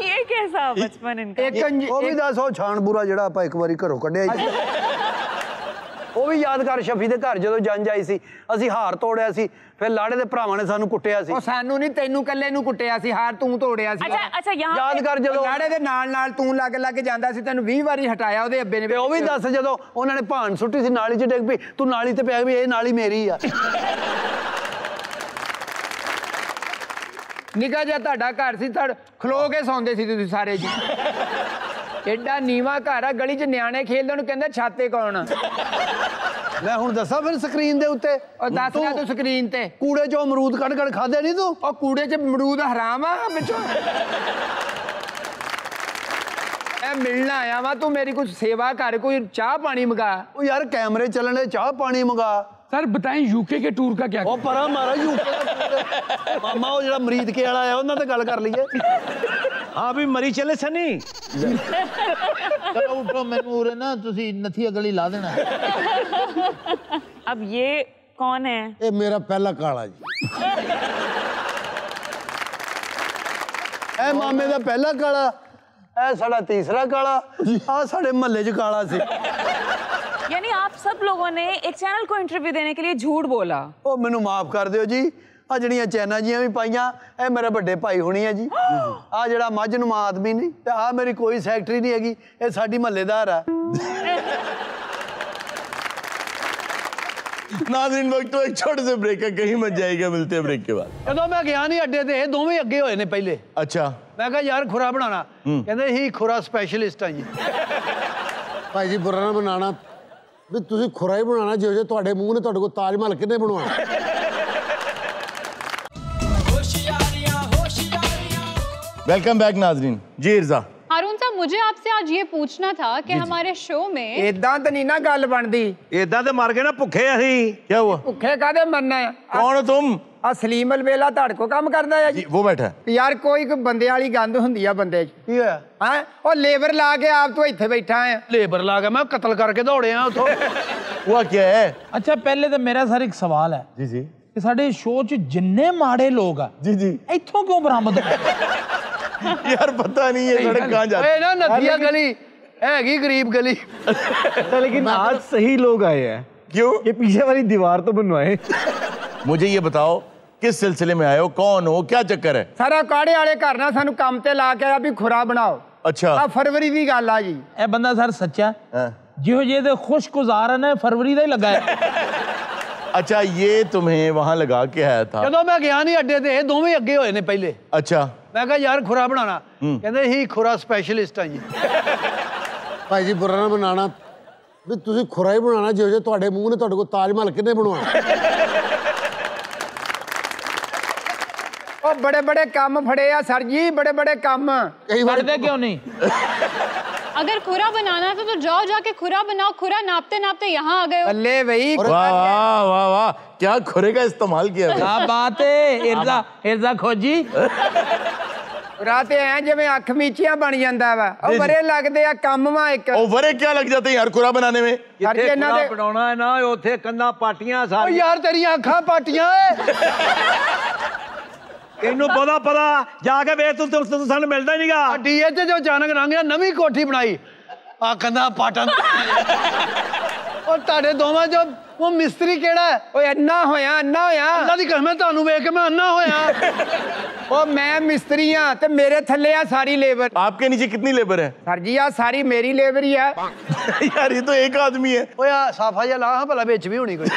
ये कैसा बचपन इनका? वो भी दस छान बुरा जड़ा आप एक बारी घरों कढ़िया। वो भी याद कर शफी दे घर जदों जंज आई सी, असी हार तोड़िया सी, फिर लाड़े दे भरावां ने सानू कुट्टिया सी। ओ सानू नहीं तैनू कल्ले नू कुट्टिया सी, हार तू तोड़िया सी। अच्छा अच्छा यहाँ याद कर जदों लाड़े दे नाल तू लग लग जांदा सी, तैनू 20 वारी हटाया ओदे अब्बे ने। वो भी दस जदों उन्होंने भान सुट्टी सी नाली च डिग पई, तू नाली ते पै भी ये नाली मेरी आ। ਨਿੱਕਾ ਜਿਹਾ ਤੁਹਾਡਾ ਘਰ ਸੀ, ਖਲੋ ਕੇ ਸੌਂਦੇ ਸੀ ਤੁਸੀਂ ਸਾਰੇ ਜੀ। ਐਡਾ ਨੀਵਾ ਘਰ ਆ, ਗਲੀ 'ਚ ਨਿਆਣੇ ਖੇਲਦੇ ਨੂੰ ਕਹਿੰਦੇ ਛਾਤੇ ਕੌਣ ਆ। ਮੈਂ ਹੁਣ ਦੱਸਾਂ ਫਿਰ ਸਕਰੀਨ ਦੇ ਉੱਤੇ ਉਹ ਦੱਸ ਰਿਹਾ ਤੂੰ ਸਕਰੀਨ ਤੇ ਕੂੜੇ ਚੋਂ ਅਮਰੂਦ ਕੱਢ ਕੱਢ ਖਾਦੇ ਨਹੀਂ ਤੂੰ? ਉਹ ਕੂੜੇ 'ਚ ਅਮਰੂਦ ਹਰਾਮ ਆ ਪਿੱਛੋਂ। ਮੈਂ ਮਿਲਣਾ ਆਇਆ ਵਾ, ਤੂੰ ਮੇਰੀ ਕੁਝ ਸੇਵਾ ਕਰ, ਕੋਈ ਚਾਹ ਪਾਣੀ ਮੰਗਾ। ਉਹ ਯਾਰ ਕੈਮਰੇ ਚੱਲਣੇ, ਚਾਹ ਪਾਣੀ ਮੰਗਾ। सर बताएं यूके के टूर का क्या? ਉਹ ਪਰਾਂ ਮਾਰਾ ਯੂਕੇ ਮਾਮਾ ਉਹ ਜਿਹੜਾ ਮਰੀਦ ਕੇ ਵਾਲਾ ਆ ਉਹਨਾਂ ਤੇ ਗੱਲ ਕਰ ਲਈਏ। हाँ भी मरी चले सनी चलो उठो, मैनू उरे ना तुसी नथी गली ला देना। अब ये कौन है? ये मेरा पहला काला जी। ਇਹ ਮਾਮੇ ਦਾ ਪਹਿਲਾ ਕਾਲਾ, ਇਹ ਸਾਡਾ ਤੀਸਰਾ ਕਾਲਾ, ਆ ਸਾਡੇ ਮਹੱਲੇ 'ਚ ਕਾਲਾ ਸੀ। यानी आप सब लोगों ने एक चैनल को इंटरव्यू देने के लिए झूठ बोला। ਉਹ ਮੈਨੂੰ ਮਾਫ ਕਰ ਦਿਓ ਜੀ, ਆ ਜਿਹੜੀਆਂ ਚੈਨਾ ਜੀਆਂ ਵੀ ਪਾਈਆਂ ਇਹ ਮੇਰੇ ਵੱਡੇ ਭਾਈ ਹੋਣੀ ਆ ਜੀ। ਆ ਜਿਹੜਾ ਮੱਝਨੁਮਾ ਆਦਮੀ ਨਹੀਂ ਤੇ ਆ ਮੇਰੀ ਕੋਈ ਸੈਕਟਰੀ ਨਹੀਂ ਹੈਗੀ, ਇਹ ਸਾਡੀ ਮਹੱਲੇਦਾਰ ਆ। नाज़रीन वक्त तो एक छोटे से ब्रेक है, कहीं मत जाएगा, मिलते हैं ब्रेक के बाद। ਜਦੋਂ ਮੈਂ ਗਿਆ ਨਹੀਂ ਅੱਡੇ ਤੇ ਇਹ ਦੋਵੇਂ ਅੱਗੇ ਹੋਏ ਨੇ ਪਹਿਲੇ। अच्छा ਮੈਂ ਕਿਹਾ ਯਾਰ ਖੁਰਾ ਬਣਾਣਾ, ਕਹਿੰਦੇ ਹੀ ਖੁਰਾ ਸਪੈਸ਼ਲਿਸਟ ਆ ਜੀ। ਭਾਈ ਜੀ ਬੁਰਾ ਨਾ ਬਣਾਣਾ ਵੀ ਤੁਸੀਂ ਖੁਰਾ ਹੀ ਬਣਾਉਣਾ, ਜਿਹੋ ਜਿਹੇ ਤੁਹਾਡੇ ਮੂੰਹ ਨੇ, ਤੁਹਾਡੇ ਕੋਲ ਤਾਜ ਮਹਿਲ ਕਿਹਨੇ ਬਣਵਾਉਣਾ? वेलकम बैक नाज़रीन। जी इर्जा। हारून साहब, मुझे आपसे आज ये पूछना था कि हमारे शो में इदां तो नहीं ना गल बनदी। इदा तो मर गए ना भुखे असी। क्या हुआ? भुखे कादे मरना है? कौन हो तुम? आ सलीम अलवेला ਤੁਹਾਡੇ ਕੋ ਕੰਮ ਕਰਦਾ ਹੈ ਜੀ। वो बैठा है। ਯਾਰ ਕੋਈ ਬੰਦੇ ਵਾਲੀ ਗੰਦ ਹੁੰਦੀ ਆ ਬੰਦੇ 'ਚ। ਕੀ ਹੋਇਆ? ਹੈ ਉਹ ਲੇਬਰ ਲਾ ਕੇ ਆਪ ਤੂੰ ਇੱਥੇ ਬੈਠਾ ਹੈ। ਲੇਬਰ ਲਾ ਕੇ ਮੈਂ ਕਤਲ ਕਰਕੇ ਦੌੜਿਆ ਉੱਥੋਂ। हुआ क्या है? अच्छा पहले तो मेरा सर एक सवाल है जी जी कि साडे शो च जिन्ने माड़े लोग आ जी जी इत्थों क्यों बरामद हो? यार पता नहीं है सड़क कहाँ जाती ਓਏ ਨਾ ਨਥੀਆ ਗਲੀ ਹੈਗੀ ਗਰੀਬ ਗਲੀ। लेकिन आज सही लोग आए हैं। क्यों? ये पीछे वाली दीवार तो बनवाए। मुझे ये बताओ किस सिलसिले में आए हो, कौन हो, क्या चक्कर है? ਸਾਰਾ ਕਾੜੇ ਵਾਲੇ ਘਰ ਨਾਲ ਸਾਨੂੰ ਕੰਮ ਤੇ ਲਾ ਕੇ ਆਇਆ ਵੀ ਖੁਰਾ ਬਣਾਓ। अच्छा ਆ ਫਰਵਰੀ ਦੀ ਗੱਲ ਆ ਜੀ। ए बंदा सर सच्चा हाँ। जिहो जे दे खुशगुजार है फरवरी दा ही लगा है। अच्छा ये तुम्हें वहां लगा के आया था? ਜਦੋਂ ਮੈਂ ਗਿਆ ਨਹੀਂ ਅੱਡੇ ਤੇ ਇਹ ਦੋਵੇਂ ਅੱਗੇ ਹੋਏ ਨੇ ਪਹਿਲੇ। अच्छा ਮੈਂ ਕਿਹਾ ਯਾਰ ਖੁਰਾ ਬਣਾਣਾ, ਕਹਿੰਦੇ ਹੀ ਖੁਰਾ ਸਪੈਸ਼ਲਿਸਟ ਆ ਜੀ। ਭਾਈ ਜੀ ਬੁਰਾ ਨਾ ਬਣਾਣਾ ਵੀ ਤੁਸੀਂ ਖੁਰਾ ਹੀ ਬਣਾਉਣਾ, ਜਿਹੋ ਜਿਹੇ ਤੁਹਾਡੇ ਮੂੰਹ ਨੇ, ਤੁਹਾਡੇ ਕੋਲ ਤਾਜ ਮਹਿਲ ਕਿਹਨੇ ਬਣਵਾਉਣਾ? ਉਹ ਬੜੇ ਬੜੇ ਕੰਮ ਫੜੇ ਆ ਸਰ ਜੀ, ਬੜੇ ਬੜੇ ਕੰਮ। ਕਈ ਵਾਰ करदे क्यों नहीं? अगर खुरा बनाना था तो जाओ जाके खुरा बनाओ। खुरा नापते नापते यहाँ आ गए हो। ਬੱਲੇ ਬਈ वाह वाह वाह वाह, क्या खुरे का इस्तेमाल किया है? क्या बात है इर्जा खोजी। ਰਾਤੇ ਐ ਜਿਵੇਂ ਅੱਖ ਮੀਚੀਆਂ ਬਣ ਜਾਂਦਾ ਵਾ। ਉਹ ਬਰੇ ਲੱਗਦੇ ਆ ਕੰਮ ਵਾ ਇੱਕ। ओ वरे क्या लग जाते हैं यार खुरा बनाने में? ਸਰ ਜੀ ਇਹਨਾਂ ਦੇ बनाना है ना उथे कंधा पाटियां ਓ सारी। ਯਾਰ ਤੇਰੀਆਂ ਅੱਖਾਂ ਪਾਟੀਆਂ ਏ। तेनू पता जाके वे तू सानू मिलदा ही नहींगा। ਡੀਐਚ ਜੋ ਅਚਾਨਕ ਰੰਗਿਆ ਨਵੀਂ ਕੋਠੀ ਬਣਾਈ ਆ ਕੰਧਾ ਪਾਟਣ। ਉਹ ਤੁਹਾਡੇ ਦੋਵਾਂ ਚੋਂ ਉਹ ਮਿਸਤਰੀ ਕਿਹੜਾ ਹੈ? ਓਏ ਅੰਨਾ ਹੋਇਆ ਅੱਲਾ ਦੀ ਕਸਮ ਹੈ ਤੁਹਾਨੂੰ ਵੇਖ ਕੇ ਮੈਂ ਅੰਨਾ ਹੋਇਆ। ਉਹ ਮੈਂ ਮਿਸਤਰੀ ਆ ਤੇ ਮੇਰੇ ਥੱਲੇ ਆ ਸਾਰੀ ਲੇਬਰ। आपके नीचे कितनी लेबर है? ਸਰ ਜੀ ਆ ਸਾਰੀ ਮੇਰੀ ਲੇਬਰ ਹੀ ਆ। यार ये तो एक आदमी है। ਓਏ ਆ ਸਾਫਾ ਜਿਹਾ ਲਾ ਭਲਾ ਵਿੱਚ ਵੀ ਹੋਣੀ ਕੋਈ।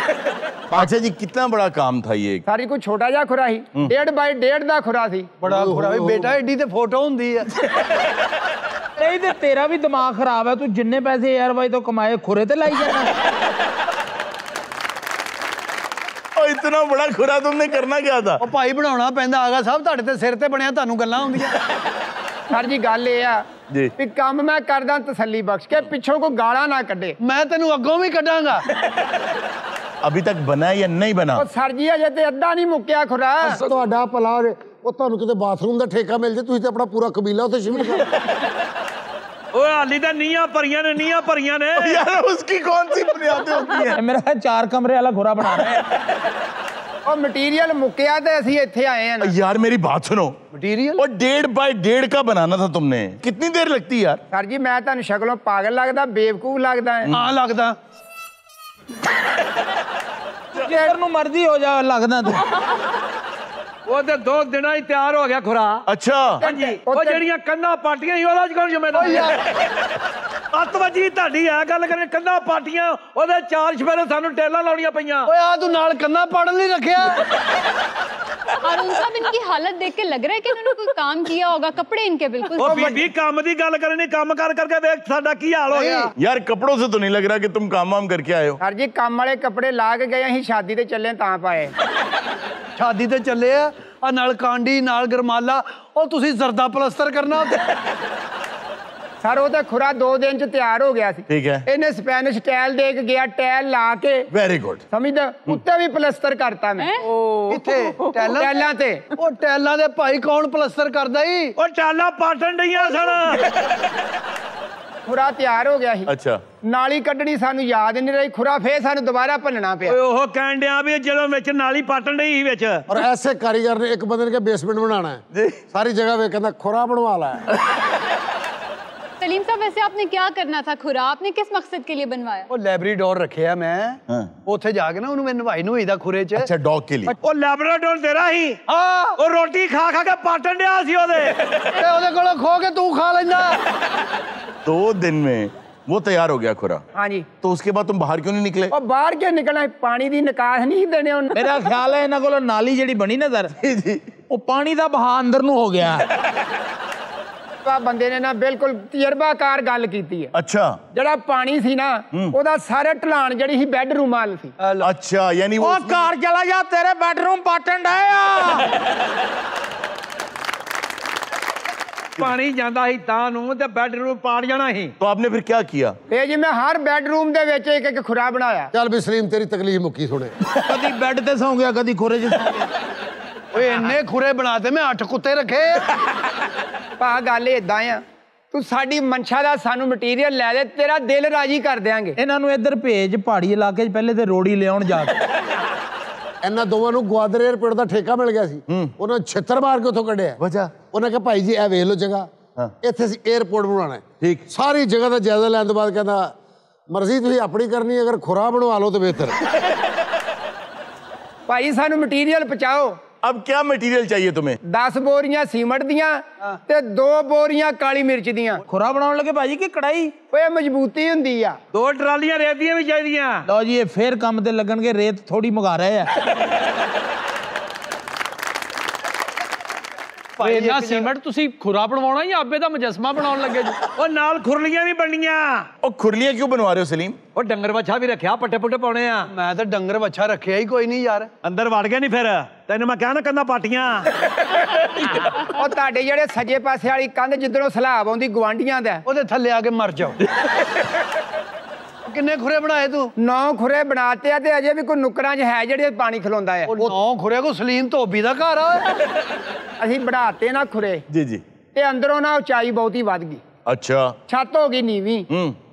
अच्छा जी कितना बड़ा काम था ये? ਸਾਰੀ ਕੋਈ ਛੋਟਾ ਜਿਹਾ ਖੁਰਾ ਸੀ, 1.5 ਬਾਈ 1.5 ਦਾ ਖੁਰਾ ਸੀ। ਬੜਾ ਖੁਰਾ ਵੀ ਬੇਟਾ ਏਡੀ ਤੇ ਫੋਟੋ ਹੁੰਦੀ ਹੈ। नहीं ते तेरा भी दिमाग खराब है, तू जिन्ने पैसे यार भाई तो कमाए खुरे ते लाई जाना। और इतना बड़ा खुरा तुमने करना क्या था? ਉਹ ਭਾਈ ਬਣਾਉਣਾ ਪੈਂਦਾ ਆਗਾ ਸਾਹਿਬ, ਤੁਹਾਡੇ ਤੇ ਸਿਰ ਤੇ ਬਣਿਆ, ਤੁਹਾਨੂੰ ਗੱਲਾਂ ਹੁੰਦੀਆਂ। ਸਰ ਜੀ ਗੱਲ ਇਹ ਆ ਜੀ। ਵੀ ਕੰਮ ਮੈਂ ਕਰਦਾ ਤਸੱਲੀ ਬਖਸ਼ ਕੇ, ਪਿੱਛੋਂ ਕੋਈ ਗਾਲਾਂ ਨਾ ਕੱਢੇ। ਮੈਂ ਤੈਨੂੰ ਅੱਗੋਂ ਵੀ ਕੱਢਾਂਗਾ। अभी तक बना या नहीं बना? ਉਹ ਸਰ ਜੀ ਅਜੇ ਤੇ ਅੱਧਾ ਨਹੀਂ ਮੁੱਕਿਆ ਖੁਰਾ। ਤੁਹਾਡਾ ਭਲਾ ਹੋਵੇ, ਉਹ ਤੁਹਾਨੂੰ ਕਿਤੇ ਬਾਥਰੂਮ ਦਾ ਠੇਕਾ ਮਿਲ ਜੇ, ਤੁਸੀਂ ਤੇ ਆਪਣਾ ਪੂਰਾ ਕਬੀਲਾ ਉੱਥੇ ਸ਼ਿਫਟ ਕਰ। ओए हाली तो नीयां भरियां ने। यार उसकी कौन सी बुनियादें होती हैं? मेरा 4 कमरे वाला खुरा बना रहा है। ਉਹ ਮਟੀਰੀਅਲ ਮੁੱਕਿਆ ਤੇ ਅਸੀਂ ਇੱਥੇ ਆਏ ਆ। यार मेरी बात सुनो, ਮਟੀਰੀਅਲ और 1.5 बाय 1.5 का बनाना था तुमने, कितनी देर लगती यार? ਸਰ ਜੀ ਮੈਂ ਤੁਹਾਨੂੰ ਸ਼ਕਲੋਂ ਪਾਗਲ ਲੱਗਦਾ, ਬੇਵਕੂਫ ਲੱਗਦਾ ਹੈ। ਹਾਂ ਲੱਗਦਾ। जेकर नु मर्जी हो जा लगदा तू। वो तो 2 दिन ही तैयार हो गया खुरा। अच्छा वो जड़ियां कंधा पाटियां ही ओदा कौन जिम्मेदार? ਅੱਤਵਾਜੀ ਤੁਹਾਡੀ ਆ ਗੱਲ ਕਰੇ ਕੰਨਾਂ ਪਾਟੀਆਂ ਉਹਦੇ 4 ਸਵੇਰੇ ਸਾਨੂੰ ਟੇਲਾਂ ਲਾਉਣੀਆਂ ਪਈਆਂ। ਓਏ ਆ ਤੂੰ ਨਾਲ ਕੰਨਾਂ ਪਾੜਨ ਲਈ ਰੱਖਿਆ। अरुण साहब इनकी हालत देख के लग रहा है कि इन्होंने कोई काम किया होगा। कपड़े इनके बिल्कुल ਉਹ ਬੀਬੀ ਕੰਮ ਦੀ ਗੱਲ ਕਰਨੀ, ਕੰਮ ਕਰ ਕਰਕੇ ਵੇਖ ਸਾਡਾ ਕੀ ਹਾਲ ਹੋ ਗਿਆ। यार कपड़ों से तो नहीं लग रहा कि तुम काम वाम करके आए हो। सर जी काम वाले कपड़े ला के गए ਅਸੀਂ शादी ਤੇ ਚੱਲੇ ਤਾਂ ਪਾਏ। ਸ਼ਾਦੀ ਤੇ ਚੱਲੇ ਆ ਨਾਲ ਕਾਂਡੀ ਨਾਲ ਗਰਮਾਲਾ। ਉਹ ਤੁਸੀਂ ਜ਼ਰਦਾ ਪਲਸਤਰ ਕਰਨਾ ਉੱਤੇ। ਸਰ ਉਹ ਤਾਂ ਖੁਰਾ 2 ਦਿਨ ਚ ਤਿਆਰ ਹੋ ਗਿਆ ਸੀ। ठीक है, ਇਹਨੇ ਸਪੈਨਿਸ਼ ਟੈਲ ਦੇ ਕੇ ਗਿਆ, ਟੈਲ ਲਾ ਕੇ वेरी गुड। ਸਮਝਦਾ ਉੱਤੇ ਵੀ ਪਲਸਤਰ ਕਰਤਾ ਮੈਂ। ਕਿੱਥੇ ਟੈਲਾਂ ਟੈਲਾਂ ਤੇ। ਉਹ ਟੈਲਾਂ ਦੇ ਭਾਈ ਕੌਣ ਪਲਸਤਰ ਕਰਦਾ ਈ? ਉਹ ਟਾਲਾ ਪਾਟਣ ਡਈਆਂ ਸਣ। ਖੁਰਾ ਤਿਆਰ ਹੋ ਗਿਆ ਸੀ। अच्छा, ਨਾਲੀ ਕੱਢਣੀ ਸਾਨੂੰ ਯਾਦ ਨਹੀਂ ਰਹੀ। ਖੁਰਾ ਫੇਰ ਸਾਨੂੰ ਦੁਬਾਰਾ ਭੰਨਣਾ ਪਿਆ। ਓਏ ਉਹ ਕਹਿਣ ਡਿਆ ਵੀ ਜਦੋਂ ਵਿੱਚ ਨਾਲੀ ਪਾਟਣ ਡਈ ਸੀ ਵਿੱਚ। और ऐसे कारीगर ने एक बंदे के बेसमेंट बनाना है, सारी जगह वे कहता खुरा बनवा ला है। सलीम साहब वैसे आपने क्या करना था खुरा? आपने किस मकसद के लिए बनवाया? ਉਹ ਲੈਬਰੀਡੋਰ ਰੱਖਿਆ ਮੈਂ। ਉੱਥੇ ਜਾ ਕੇ ਨਾ ਉਹਨੂੰ ਮੈਂ ਨਵਾਈ ਨਵਾਈ ਦਾ ਖੁਰੇ ਚ। अच्छा डॉग के लिए। ਉਹ ਲੈਬਰਾਡੋਰ ਤੇਰਾ ਹੀ। ਹਾਂ ਉਹ ਰੋਟੀ ਖਾ ਖਾ ਕੇ ਪਾਟਣ ਡਿਆ ਸੀ ਉਹਦੇ। ਤੇ ਉਹਦੇ ਕੋਲੋਂ ਖੋ ਕੇ ਤੂੰ ਖਾ ਲੈਂਦਾ। 2 दिन में वो तैयार हो गया खुरा, हाँ जी। तो उसके बाद तुम बाहर क्यों नहीं निकले? ਉਹ ਬਾਹਰ ਕਿਉਂ ਨਿਕਲਣਾ? ਪਾਣੀ ਦੀ ਨਿਕਾਸ ਨਹੀਂ ਦੇਣੇ ਉਹਨਾਂ। ਮੇਰਾ ਖਿਆਲ ਹੈ ਇਹਨਾਂ ਕੋਲ ਨਾਲੀ ਜਿਹੜੀ ਬਣੀ ਨਾ ਸਰ, ਉਹ ਪਾਣੀ ਦਾ ਬਹਾ ਅੰਦਰ ਨੂੰ ਹੋ ਗਿਆ। ਆ ਬੰਦੇ ਨੇ ਨਾ ਬਿਲਕੁਲ ਤਜਰਬਾਕਾਰ ਗੱਲ ਕੀਤੀ ਹੈ। अच्छा ਜਿਹੜਾ ਪਾਣੀ ਸੀ ਨਾ ਉਹਦਾ ਸਾਰੇ ਢਲਾਣ ਜਿਹੜੀ ਸੀ ਬੈੱਡਰੂਮ ਵਾਲ ਸੀ। अच्छा, यानी वो ਉਹ ਘਰ ਚਲਾ ਜਾ, ਤੇਰੇ ਬੈਡਰੂਮ ਪਾਟਣ ਡਏ ਆ। ਪਾਣੀ ਜਾਂਦਾ ਸੀ ਤਾਂ ਨੂੰ ਤੇ ਬੈਡਰੂਮ ਪਾੜ ਜਾਣਾ ਸੀ। तो आपने फिर क्या किया? ਇਹ ਜੀ ਮੈਂ ਹਰ ਬੈੱਡਰੂਮ ਦੇ ਵਿੱਚ ਇੱਕ ਇੱਕ ਖੁਰਾ ਬਣਾਇਆ। चल भी सलीम तेरी तकलीफ मुक्की थोड़े। ਕਦੀ ਬੈੱਡ ਤੇ ਸੌਂ ਗਿਆ, ਕਦੀ ਖੋਰੇ 'ਚ ਸੌਂ ਗਿਆ। ਓਏ ਇੰਨੇ ਖੁਰੇ ਬਣਾਤੇ ਮੈਂ 8 ਕੁੱਤੇ ਰੱਖੇ। ਭਾ ਗੱਲ ਏਦਾਂ ਆ, ਤੂੰ ਸਾਡੀ ਮਨਸ਼ਾ ਦਾ ਸਾਨੂੰ ਮਟੀਰੀਅਲ ਲੈ ਦੇ, ਤੇਰਾ ਦਿਲ ਰਾਜੀ ਕਰ ਦਿਆਂਗੇ। ਇਹਨਾਂ ਨੂੰ ਇੱਧਰ ਭੇਜ, ਪਹਾੜੀ ਇਲਾਕੇ 'ਚ ਪਹਿਲੇ ਤੇ ਰੋੜੀ ਲਿਆਉਣ ਜਾ ਕੇ। ਇਹਨਾਂ ਦੋਵਾਂ ਨੂੰ ਗਵਾਦਰ 에ਅਰਪੋਰਟ ਦਾ ਠੇਕਾ ਮਿਲ ਗਿਆ ਸੀ। ਉਹਨਾਂ ਛਿੱਤਰ ਮਾਰ ਕੇ ਉੱਥੋਂ ਕੱਢਿਆ। वजह? ਉਹਨਾਂ ਕਿਹਾ ਭਾਈ ਜੀ ਇਹ ਵੇਖ ਲਓ ਜਗ੍ਹਾ, ਇੱਥੇ ਅਸੀਂ 에ਅਰਪੋਰਟ ਬਣਾਉਣਾ ਹੈ। ठीक। ਸਾਰੀ ਜਗ੍ਹਾ ਦਾ ਜਾਇਜ਼ਾ ਲੈਣ ਤੋਂ ਬਾਅਦ ਕਹਿੰਦਾ ਮਰਜ਼ੀ ਤੁਸੀਂ ਆਪਣੀ ਕਰਨੀ, ਅਗਰ ਖੁਰਾ ਬਣਵਾ ਲਓ ਤਾਂ ਬਿਹਤਰ। ਭਾਈ ਸਾਨੂੰ ਮਟੀਰੀਅਲ ਪਹੁੰਚਾਓ। अब क्या मटेरियल चाहिए तुम्हें? 10 ਬੋਰੀਆਂ ਸੀਮਟ ਦੀਆਂ ਤੇ 2 ਬੋਰੀਆਂ ਕਾਲੀ ਮਿਰਚ ਦੀਆਂ। ਖੁਰਾ ਬਣਾਉਣ ਲੱਗੇ ਭਾਜੀ ਕਿ ਕੜਾਈ? ਓਏ ਮਜ਼ਬੂਤੀ ਹੁੰਦੀ ਆ। 2 ਟਰਾਲੀਆਂ ਰੇਤ ਦੀਆਂ ਵੀ ਚਾਹੀਦੀਆਂ। ਲਓ ਜੀ, ਇਹ ਫੇਰ ਕੰਮ ਤੇ ਲੱਗਣਗੇ। ਰੇਤ ਥੋੜੀ ਮੰਗਾ ਰਹੇ ਆ। ਭਾਈ ਇੰਨਾ ਸੀਮੈਂਟ ਤੁਸੀਂ ਖੁਰਾ ਬਣਵਾਉਣਾ ਜਾਂ ਆਪੇ ਦਾ ਮੁਜੱਸਮਾ ਬਣਾਉਣ ਲੱਗੇ ਜੀ? ਉਹ ਨਾਲ ਖੁਰਲੀਆਂ ਵੀ ਬਣਨੀਆਂ। और खुरलियां क्यों बनवा रहे हो सलीम? ਉਹ ਡੰਗਰ ਵੱਛਾ ਵੀ ਰੱਖਿਆ, ਪੱਟੇ ਪੁੱਟੇ ਪਾਉਣੇ ਆ। ਮੈਂ ਤਾਂ ਡੰਗਰ ਵੱਛਾ ਰੱਖਿਆ ਹੀ ਕੋਈ ਨਹੀਂ ਯਾਰ। ਅੰਦਰ ਵੜ ਗਿਆ ਨਹੀਂ ਫਿਰ ਤੈਨੂੰ ਮੈਂ ਕਿਹਾ ਨਾ ਕੰਨਾਂ ਪਾਟੀਆਂ। ਉਹ ਤੁਹਾਡੇ ਜਿਹੜੇ ਸੱਜੇ ਪਾਸੇ ਵਾਲੀ ਕੰਧ ਜਿੱਧਰੋਂ ਸਲਾਬ ਆਉਂਦੀ ਗਵਾਂਢੀਆਂ ਦਾ, ਉਹਦੇ ਥੱਲੇ ਆ ਕੇ ਮਰ ਜਾਓ। ਕਿੰਨੇ ਖੁਰੇ ਬਣਾਏ ਤੂੰ? 9 ਖੁਰੇ ਬਣਾਤੇ ਆ ਤੇ ਅਜੇ ਵੀ ਕੋਈ ਨੁਕਰਾਂ 'ਚ ਹੈ ਜਿਹੜੇ ਪਾਣੀ ਖਲੋਂਦਾ ਆ। ਉਹ 9 ਖੁਰੇ ਕੋ ਸਲੀਮ ਧੋਬੀ ਦਾ ਘਰ ਆ। ਅਸੀਂ ਬਣਾਤੇ ਨਾ ਖੁਰੇ जी जी। ਤੇ ਅੰਦਰੋਂ ਨਾ ਉਚਾਈ ਬਹੁਤੀ ਵੱਧ ਗਈ, अच्छा। ਛੱਤ ਹੋ ਗਈ ਨੀਵੀਂ।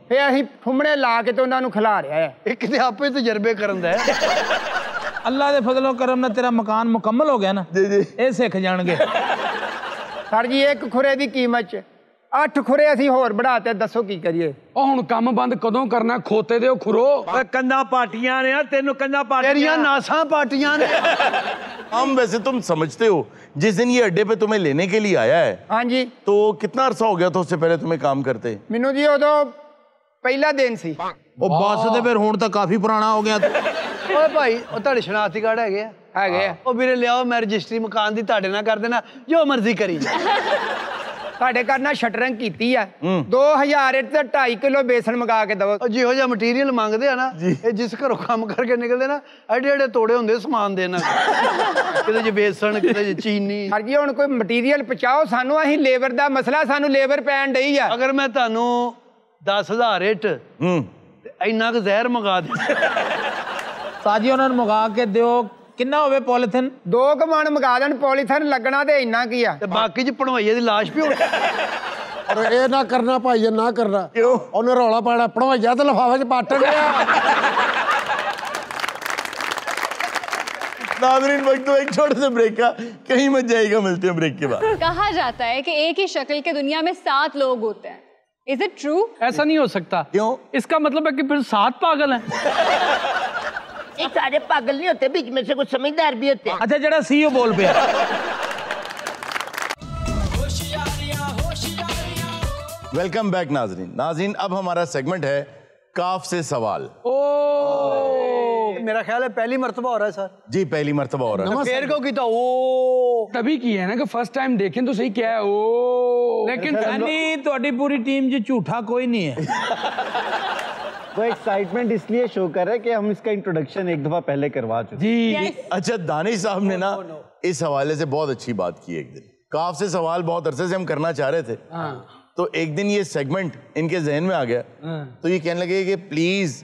ਫੇ ਅਸੀਂ ਫੁੰਮਣੇ ਲਾ ਕੇ ਤੇ ਉਹਨਾਂ ਨੂੰ ਖਿਲਾ ਰਿਹਾ ਹੈ। ਇਹ ਕਿਤੇ ਆਪੇ ਤਜਰਬੇ ਕਰਨ ਦਾ ਹੈ। ਅੱਲਾ ਦੇ ਫਜ਼ਲੋ ਕਰਮ ਨਾਲ ਤੇਰਾ ਮਕਾਨ ਮੁਕੰਮਲ ਹੋ ਗਿਆ ਨਾ। जी जी। ਇਹ ਸਿੱਖ ਜਾਣਗੇ। ਸਰ ਜੀ ਇੱਕ ਖੁਰੇ ਦੀ ਕੀਮਤ 'ਚ 8 ਖੁਰੇ ਅਸੀਂ ਹੋਰ बढ़ाते, ਦੱਸੋ ਕੀ ਕਰੀਏ? ਉਹ ਹੁਣ ਕੰਮ ਬੰਦ ਕਦੋਂ ਕਰਨਾ? ਖੋਤੇ ਦੇ ਉਹ ਖੁਰੋ। ਓਏ ਕੰਨਾਂ ਪਾਟੀਆਂ ਨੇ, ਤੈਨੂੰ ਕੰਨਾਂ तेरिया ਪਾਟੀਆਂ। नासा पार्टियां ने। हम वैसे तुम समझते हो जिस दिन ये अड्डे पे तुम्हें लेने के लिए आया है, ਹਾਂਜੀ तो कितना अरसा हो गया था उससे पहले तुम्हें काम करते? ਮੈਨੂੰ ਜੀ ਉਦੋਂ ਪਹਿਲਾ ਦਿਨ ਸੀ। ਉਹ ਬੱਸ ਤੇ ਫਿਰ ਹੁਣ ਤਾਂ ਕਾਫੀ ਪੁਰਾਣਾ ਹੋ ਗਿਆ। ਓਏ ਭਾਈ ਉਹ ਤੁਹਾਡੇ ਸ਼ਨਾਖਤੀ ਕਾਰਡ ਹੈਗੇ ਆ? ਹੈਗੇ ਆ। ਉਹ ਵੀਰੇ ਲਿਆਓ, ਮੈਂ ਰਜਿਸਟਰੀ ਮਕਾਨ ਦੀ ਤੁਹਾਡੇ ਨਾਲ ਕਰ ਦੇਣਾ, ਜੋ ਮਰਜ਼ੀ ਕਰੀ ਜਾ। ਤੁਹਾਡੇ ਘਰ ਨਾਲ ਸ਼ਟਰਿੰਗ ਕੀਤੀ ਆ। 2000 ਇੱਟ ਤੇ 2.5 ਕਿਲੋ ਬੇਸਣ ਮੰਗਾ ਕੇ ਦਵੋ। ਉਹ ਜਿਹੋ ਜਿਹਾ ਮਟੀਰੀਅਲ ਮੰਗਦੇ ਆ ਨਾ, ਇਹ ਜਿਸ ਘਰੋਂ ਕੰਮ ਕਰਕੇ ਨਿਕਲਦੇ ਨਾ, ਐਡੇ ਐਡੇ ਤੋੜੇ ਹੁੰਦੇ ਸਮਾਨ ਦੇ ਨਾਲ। ਕਿਤੇ 'ਚ ਬੇਸਣ, ਕਿਤੇ 'ਚ ਚੀਨੀ। ਸਰ ਜੀ ਹੁਣ ਕੋਈ ਮਟੀਰੀਅਲ ਪਹੁੰਚਾਓ ਸਾਨੂੰ, ਅਸੀਂ ਲੇਬਰ ਦਾ ਮਸਲਾ, ਸਾਨੂੰ ਲੇਬਰ ਪੈਣ ਡਈ ਆ। ਅਗਰ ਮੈਂ ਤੁਹਾਨੂੰ 10,000 ਇੱਟ ਤੇ ਇੰਨਾ ਕੁ ਜ਼ਹਿਰ ਮੰਗਾ ਦੇ। ਸਾਜੀ ਉਹਨਾਂ ਨੂੰ ਮੰਗਾ ਕੇ ਦਿਓ। ਕਿੰਨਾ ਹੋਵੇ ਪੋਲੀਥਿਨ? 2 ਕਮਾਣ ਮੰਗਾ ਦੇਣ, ਪੋਲੀਥੀਨ ਲੱਗਣਾ ਤੇ ਇੰਨਾ ਕੀ ਆ। ਤੇ ਬਾਕੀ 'ਚ ਭਣਵਈਏ ਦੀ ਲਾਸ਼ ਵੀ ਹੋਣੀ। और ये ना करना भाई, ये ना करना। क्यों? उन्हें रौला पाना पढ़वाइया तो लिफाफे च पाटन गया। नाज़रीन वक्त तो एक छोटे से ब्रेक का, कहीं मत जाएगा। मिलते हैं ब्रेक के बाद। कहा जाता है कि एक ही शक्ल के दुनिया में 7 लोग होते हैं। Is it true? ऐसा नहीं हो सकता। क्यों? इसका मतलब है कि फिर 7 पागल हैं। ये सारे पागल नहीं होते, बीच में से कुछ समझदार भी होते हैं। ਅੱਛਾ, ਜਿਹੜਾ CEO ਬੋਲ ਪਿਆ। वेलकम बैक नाजरीन। नाजरीन, अब हमारा सेगमेंट है काफ से सवाल। मेरा ख्याल है पहली मर्तबा हो रहा है सर। जी, पहली मर्तबा हो रहा है। फिर को की तो ओ तभी की है ना कि फर्स्ट टाइम देखें तो सही क्या है ओ, लेकिन यानी ਤੁਹਾਡੀ पूरी टीम जी झूठा कोई नहीं है। वो एक्साइटमेंट इसलिए शो कर रहा है कि हम इसका इंट्रोडक्शन एक दफा पहले करवा चुके जी। अच्छा, दानिश साहब ने ना इस हवाले से बहुत अच्छी बात की। एक दिन काफ से सवाल बहुत अरसे से हम करना चाह रहे थे, तो एक दिन ये सेगमेंट इनके जहन में आ गया, तो ये कहने लगे कि प्लीज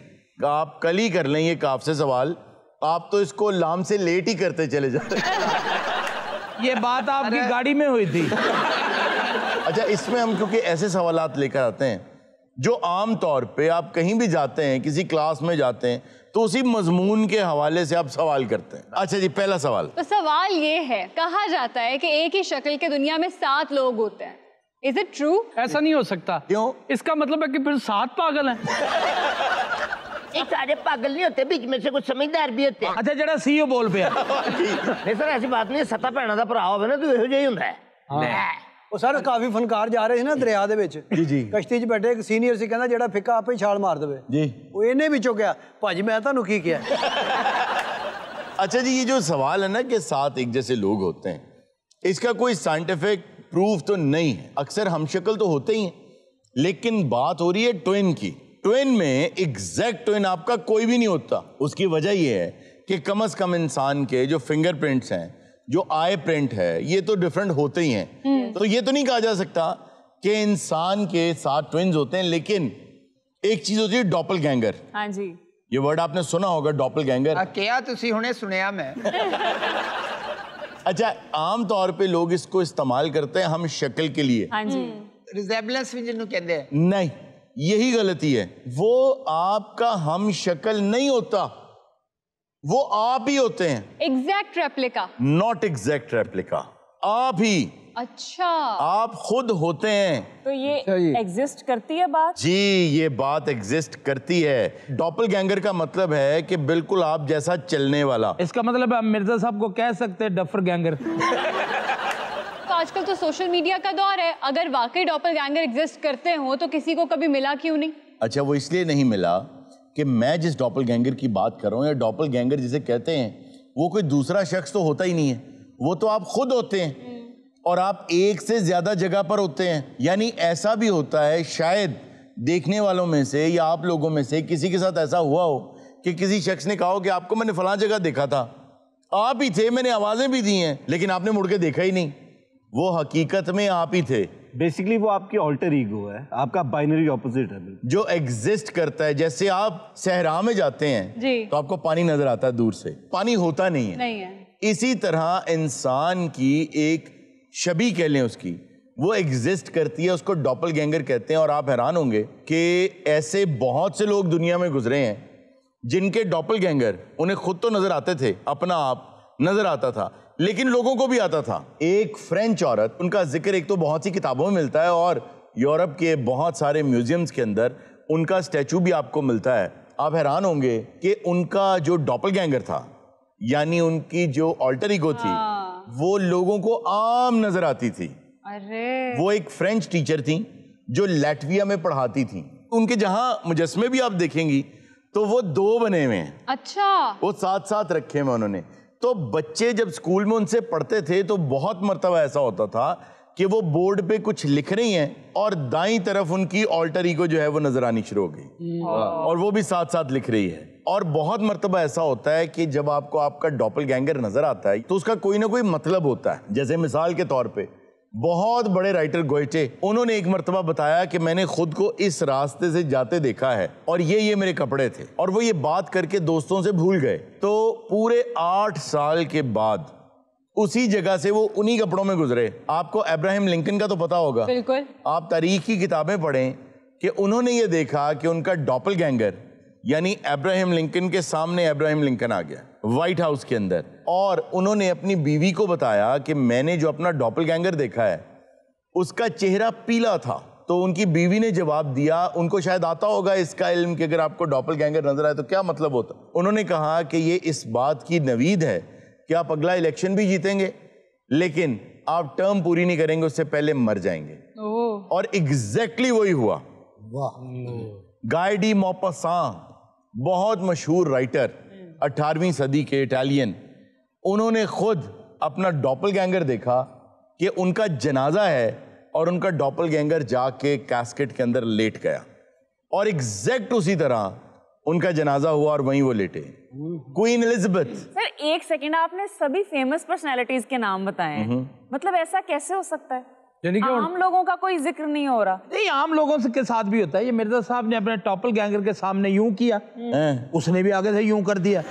आप कल ही कर लें ये काफ से सवाल, आप तो इसको लाम से लेट ही करते चले जाते। ये बात आपकी गाड़ी में हुई थी। अच्छा, इसमें हम क्योंकि ऐसे सवालात लेकर आते हैं जो आम तौर पे आप कहीं भी जाते हैं, किसी क्लास में जाते हैं, तो उसी मजमून के हवाले से आप सवाल करते हैं। अच्छा जी, पहला सवाल। तो सवाल ये है, कहा जाता है कि एक ही शक्ल के दुनिया में 7 लोग होते हैं। Is it true? ऐसा नहीं हो सकता। क्यों? इसका मतलब है कि फिर 7 पागल हैं। एक सारे पागल नहीं होते, बीच में से कुछ समझदार भी होते हैं। अच्छा, जरा सीओ बोल पे नहीं सर, ऐसी बात नहीं है। सत्ता भैणा दा भरा होवे ना तो ਇਹੋ ਜਿਹਾ ਹੀ ਹੁੰਦਾ ਹੈ। ਉਹ ਸਰ ਕਾਫੀ ਫਨਕਾਰ ਜਾ ਰਹੇ ਸੀ ਨਾ ਦਰਿਆ ਦੇ ਵਿੱਚ ਜੀ ਕਸ਼ਤੀ 'ਚ ਬੈਠੇ ਇੱਕ ਸੀਨੀਅਰ ਸੀ, ਕਹਿੰਦਾ ਜਿਹੜਾ ਫਿੱਕਾ ਆਪੇ ਹੀ ਛਾਲ ਮਾਰ ਦੇਵੇ ਜੀ। ਉਹ ਇਹਨੇ ਵਿੱਚੋਂ ਕਿਹਾ ਭਾਜੀ मैं ਤੁਹਾਨੂੰ ਕੀ किया। अच्छा जी, ये जो सवाल है ना कि 7 एक जैसे लोग होते हैं, इसका कोई साइंटिफिक प्रूफ तो नहीं है। अक्सर हम शक्ल तो होते ही हैं, लेकिन बात हो रही है ट्विन की। ट्विन में एग्जैक्ट ट्विन आपका कोई भी नहीं होता। उसकी वजह यह है कि कम से कम इंसान के जो फिंगरप्रिंट्स हैं, जो आई प्रिंट है, ये तो डिफरेंट होते ही हैं। तो ये तो नहीं कहा जा सकता कि इंसान के 7 ट्विन्स होते हैं, लेकिन एक चीज होती है डॉपलगैंगर। हाँ जी, ये वर्ड आपने सुना होगा, डॉपलगैंगर। क्या तुसी हुणे सुनया मैं। अच्छा, आम तौर पे लोग इसको इस्तेमाल करते हैं हम शक्ल के लिए। हाँ जी। रिजेम्बलेंस भी जिन्हों कहते हैं। नहीं, यही गलती है। वो आपका हम शक्ल नहीं होता, वो आप ही होते हैं। Exact replica? Not exact replica, आप ही। अच्छा, आप खुद होते हैं। तो ये एग्जिस्ट करती है बात? जी, ये बात एग्जिस्ट करती है। डॉपलगैंगर का मतलब है कि बिल्कुल आप जैसा चलने वाला। इसका मतलब हम मिर्जा साहब को कह सकते हैं डफर गैंगर। तो आजकल तो सोशल मीडिया का दौर है, अगर वाकई डॉपलगैंगर एग्जिस्ट करते हो तो किसी को कभी मिला क्यों नहीं? अच्छा, वो इसलिए नहीं मिला कि मैं जिस डॉपलगैंगर की बात कर रहा हूँ, या डॉपलगैंगर जिसे कहते हैं, वो कोई दूसरा शख्स तो होता ही नहीं है। वो तो आप खुद होते हैं, और आप एक से ज्यादा जगह पर होते हैं। यानी ऐसा भी होता है, शायद देखने वालों में से या आप लोगों में से किसी के साथ ऐसा हुआ हो कि किसी शख्स ने कहा हो कि आपको मैंने फलां जगह देखा था, आप ही थे, मैंने आवाजें भी दी हैं, लेकिन आपने मुड़ के देखा ही नहीं। वो हकीकत में आप ही थे। बेसिकली वो आपकी ऑल्टर ईगो है, आपका बाइनरी ऑपोजिट है जो एग्जिस्ट करता है। जैसे आप सहरा में जाते हैं जी, तो आपको पानी नजर आता है दूर से, पानी होता नहीं है। नहीं है। इसी तरह इंसान की एक शबी कह लें उसकी, वो एग्जिस्ट करती है, उसको डॉपलगैंगर कहते हैं। और आप हैरान होंगे कि ऐसे बहुत से लोग दुनिया में गुजरे हैं जिनके डॉपलगैंगर उन्हें खुद तो नजर आते थे, अपना आप नजर आता था, लेकिन लोगों को भी आता था। एक फ्रेंच औरत, उनका जिक्र एक तो बहुत सी किताबों में मिलता है, और यूरोप के बहुत सारे म्यूजियम्स के अंदर उनका स्टैचू भी आपको मिलता है। आप हैरान होंगे कि उनका जो डॉपलगैंगर था, यानी उनकी जो ऑल्टर ईगो थी, वो लोगों को आम नजर आती थी। अरे, वो एक फ्रेंच टीचर थी जो लैटविया में पढ़ाती थी। उनके जहां मुजस्मे भी आप देखेंगी तो वो 2 बने हुए हैं। अच्छा, वो साथ साथ रखे हुए उन्होंने। तो बच्चे जब स्कूल में उनसे पढ़ते थे तो बहुत मर्तबा ऐसा होता था कि वो बोर्ड पे कुछ लिख रही हैं और दाईं तरफ उनकी ऑल्टर ईगो जो है वो नजर आनी शुरू हो गई, और वो भी साथ साथ लिख रही है। और बहुत मर्तबा ऐसा होता है कि जब आपको आपका डॉपलगैंगर नजर आता है तो उसका कोई ना कोई मतलब होता है। जैसे मिसाल के तौर पे बहुत बड़े राइटर गोएटे, उन्होंने एक मर्तबा बताया कि मैंने खुद को इस रास्ते से जाते देखा है और ये मेरे कपड़े थे, और वो ये बात करके दोस्तों से भूल गए। तो पूरे 8 साल के बाद उसी जगह से वो उन्हीं कपड़ों में गुजरे। आपको अब्राहम लिंकन का तो पता होगा, बिल्कुल। आप तारीख की किताबें पढ़ें कि उन्होंने ये देखा कि उनका डॉपलगैंगर यानी अब्राहम लिंकन के सामने अब्राहम लिंकन आ गया व्हाइट हाउस के अंदर, और उन्होंने अपनी बीवी को बताया कि मैंने जो अपना डॉपलगैंगर देखा है उसका चेहरा पीला था। तो उनकी बीवी ने जवाब दिया, उनको शायद आता होगा इसका इल्म कि अगर आपको डॉपलगैंगर नजर आए तो क्या मतलब होता। उन्होंने कहा कि ये इस बात की नवीद है कि आप अगला इलेक्शन भी जीतेंगे, लेकिन आप टर्म पूरी नहीं करेंगे उससे पहले मर जाएंगे। और एग्जैक्टली वही हुआ। वाह। गाय डी मॉपासां, बहुत मशहूर राइटर, 18वीं सदी के इटालियन, उन्होंने खुद अपना डॉपलगैंगर देखा कि उनका जनाजा है और उनका डॉपलगैंगर जाके कैस्केट के अंदर लेट गया और एग्जैक्ट उसी तरह उनका जनाजा हुआ और वहीं वो लेटे। Queen Elizabeth. सर एक सेकंड, आपने सभी फेमस पर्सनालिटीज के नाम बताए हैं, मतलब ऐसा कैसे हो सकता है? आम लोगों का कोई जिक्र नहीं हो रहा? नहीं, आम लोगों के साथ भी होता है। ये मिर्जा साहब ने अपने डॉपलगैंगर के सामने यूं किया, उसने भी आगे से यूं कर दिया,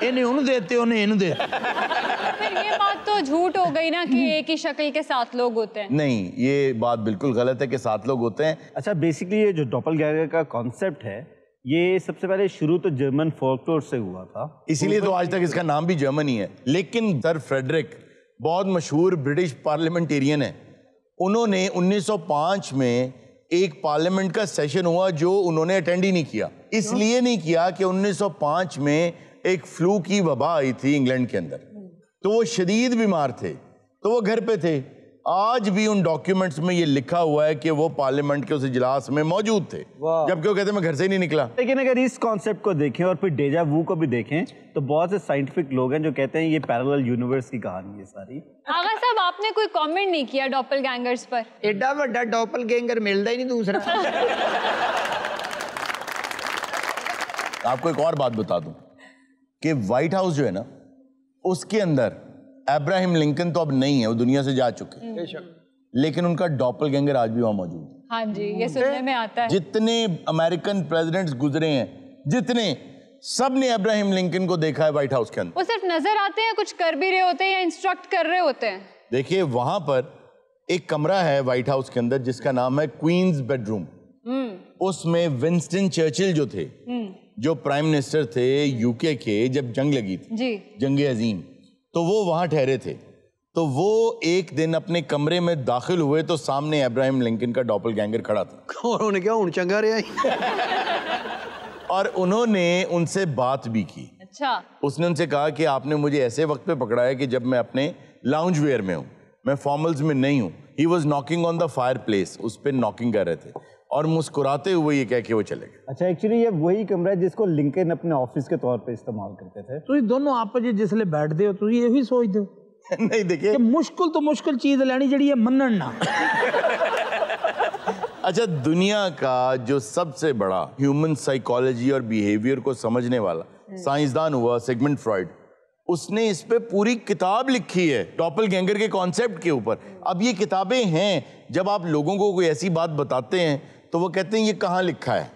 इन्हें उन्हें देते उन्हें इन दे। फिर ये बात तो झूठ हो गई ना कि एक ही शक्ल के 7 लोग होते हैं। नहीं, ये बात बिल्कुल गलत है कि 7 लोग होते हैं। अच्छा, बेसिकली ये जो डॉपलगैंगर का कॉन्सेप्ट है, ये सबसे पहले शुरू तो जर्मन फोल्कलोर से हुआ था, इसीलिए तो आज तक इसका नाम भी जर्मन ही है। लेकिन सर फ्रेडरिक बहुत मशहूर ब्रिटिश पार्लियामेंटेरियन है, उन्होंने 1905 में एक पार्लियामेंट का सेशन हुआ जो उन्होंने अटेंड ही नहीं किया। इसलिए नहीं किया कि 1905 में एक फ्लू की वबा आई थी इंग्लैंड के अंदर, तो वो शदीद बीमार थे, तो वो घर पे थे। आज भी उन डॉक्यूमेंट्स में ये लिखा हुआ है कि वो पार्लियामेंट के उस इजलास में मौजूद थे, जबकि वो कहते मैं घर से ही नहीं निकला। लेकिन अगर इस कॉन्सेप्ट को देखें और फिर डेजा वू को भी देखें तो बहुत से साइंटिफिक लोग हैं जो कहते हैं ये पैरेलल यूनिवर्स की कहानी है सारी। आगा साहब, आपने कोई कमेंट नहीं किया डॉपलगैंगर्स पर? एडा बड़ा डॉपलगैंगर मिलता ही नहीं दूसरा। आपको एक और बात बता दूं कि व्हाइट हाउस जो है ना, उसके अंदर अब्राहम लिंकन तो अब नहीं है, वो दुनिया से जा चुके हैं, लेकिन उनका डॉपलगैंगर आज भी वहां मौजूद है। हाँ जी, ये सुनने में आता है। जितने अमेरिकन प्रेसिडेंट्स गुजरे हैं, जितने, सब ने अब्राहम लिंकन को देखा है व्हाइट हाउस के अंदर। वो सिर्फ नजर आते हैं, कुछ कर भी रहे होते हैं या इंस्ट्रक्ट कर रहे होते हैं? देखिए, वहां पर एक कमरा है व्हाइट हाउस के अंदर जिसका नाम है क्वींस बेडरूम। उसमें विंस्टन चर्चिल जो थे, जो प्राइम मिनिस्टर थे यूके के, जब जंग लगी थी जी, जंग अजीम, तो वो वहां ठहरे थे। तो वो एक दिन अपने कमरे में दाखिल हुए तो सामने अब्राहम लिंकन का डॉपलगैंगर खड़ा था। और उन्होंने क्या, उन चंगा रहा और उन्होंने उनसे बात भी की। अच्छा। उसने उनसे कहा कि आपने मुझे ऐसे वक्त पे पकड़ा है कि जब मैं अपने लाउंज वेयर में हूँ, मैं फॉर्मल्स में नहीं हूँ। He was knocking on the fire place, उस पर नॉकिंग कर रहे थे और मुस्कुराते हुए ये कह के वो चले गए। अच्छा, एक्चुअली ये वही कमरा है जिसको लिंकन अपने ऑफिस के तौर पे इस्तेमाल करते थे। तो ये दोनों आप जिसले बैठते हो, तो ये भी सोचते हो नहीं, देखिए मुश्किल तो मुश्किल चीज लेनी जड़ी है मनन ना। अच्छा, दुनिया का जो सबसे बड़ा ह्यूमन साइकोलॉजी और बिहेवियर को समझने वाला साइंसदान हुआ सिगमंड फ्रॉइड, उसने इस पे पूरी किताब लिखी है डॉपलगैंगर के कॉन्सेप्ट के ऊपर। अब ये किताबें हैं, जब आप लोगों को कोई ऐसी बात बताते हैं तो वो कहते हैं ये कहाँ लिखा है।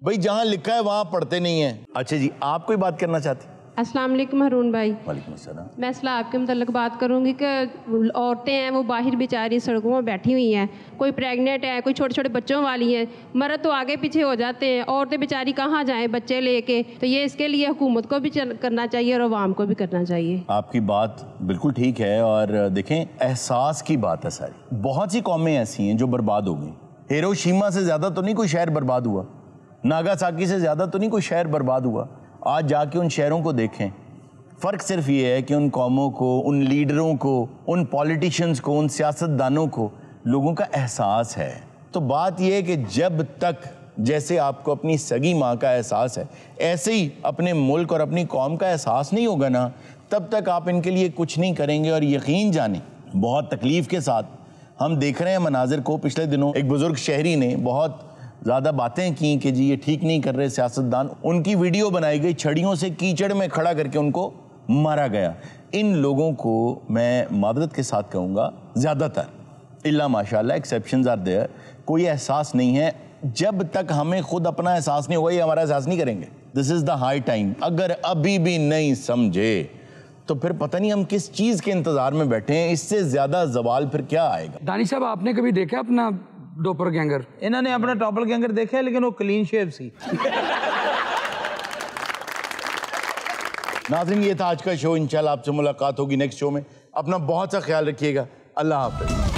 भाई जहाँ लिखा है वहाँ पढ़ते नहीं है। अच्छा जी, आप कोई बात करना चाहती? अस्सलाम वालेकुम हरून भाई। वालेकुम अस्सलाम। मैं असला आपके मतलब बात करूंगी कि औरतें हैं वो बाहर बेचारी सड़कों में बैठी हुई हैं, कोई प्रेग्नेंट है, कोई छोटे छोटे बच्चों वाली है, मर्द तो आगे पीछे हो जाते हैं, औरतें बेचारी कहाँ जाएं बच्चे लेके। तो ये इसके लिए हुकूमत को भी करना चाहिए और अवाम को भी करना चाहिए। आपकी बात बिल्कुल ठीक है, और देखें एहसास की बात है सारी। बहुत सी कौमें ऐसी हैं जो बर्बाद हो गई। हिरोशिमा से ज़्यादा तो नहीं कोई शहर बर्बाद हुआ, नागासाकी से ज़्यादा तो नहीं कोई शहर बर्बाद हुआ। आज जाके उन शहरों को देखें, फ़र्क सिर्फ ये है कि उन कौमों को, उन लीडरों को, उन पॉलिटिशियंस को, उन सियासतदानों को लोगों का एहसास है। तो बात यह है कि जब तक जैसे आपको अपनी सगी माँ का एहसास है, ऐसे ही अपने मुल्क और अपनी कौम का एहसास नहीं होगा ना, तब तक आप इनके लिए कुछ नहीं करेंगे। और यकीन जाने, बहुत तकलीफ़ के साथ हम देख रहे हैं मनाजिर को। पिछले दिनों एक बुज़ुर्ग शहरी ने बहुत ज़्यादा बातें की कि जी ये ठीक नहीं कर रहे सियासतदान, उनकी वीडियो बनाई गई, छड़ियों से कीचड़ में खड़ा करके उनको मारा गया। इन लोगों को मैं मादरत के साथ कहूँगा, ज़्यादातर इल्ला माशाल्लाह एक्सेप्शंस आर देयर, कोई एहसास नहीं है। जब तक हमें खुद अपना एहसास नहीं होगा, ये हमारा एहसास नहीं करेंगे। This is the high time. अगर अभी भी नहीं समझे तो फिर पता नहीं हम किस चीज़ के इंतज़ार में बैठे हैं। इससे ज़्यादा जवाल फिर क्या आएगा। दानी साहब, आपने कभी देखा अपना डॉपलगैंगर? इन्होंने अपना डॉपलगैंगर देखा है, लेकिन वो क्लीन शेव सी। नाज़रीन, ये था आज का शो। इंशाल्लाह आपसे मुलाकात होगी नेक्स्ट शो में। अपना बहुत सा ख्याल रखिएगा। अल्लाह हाफ़िज़।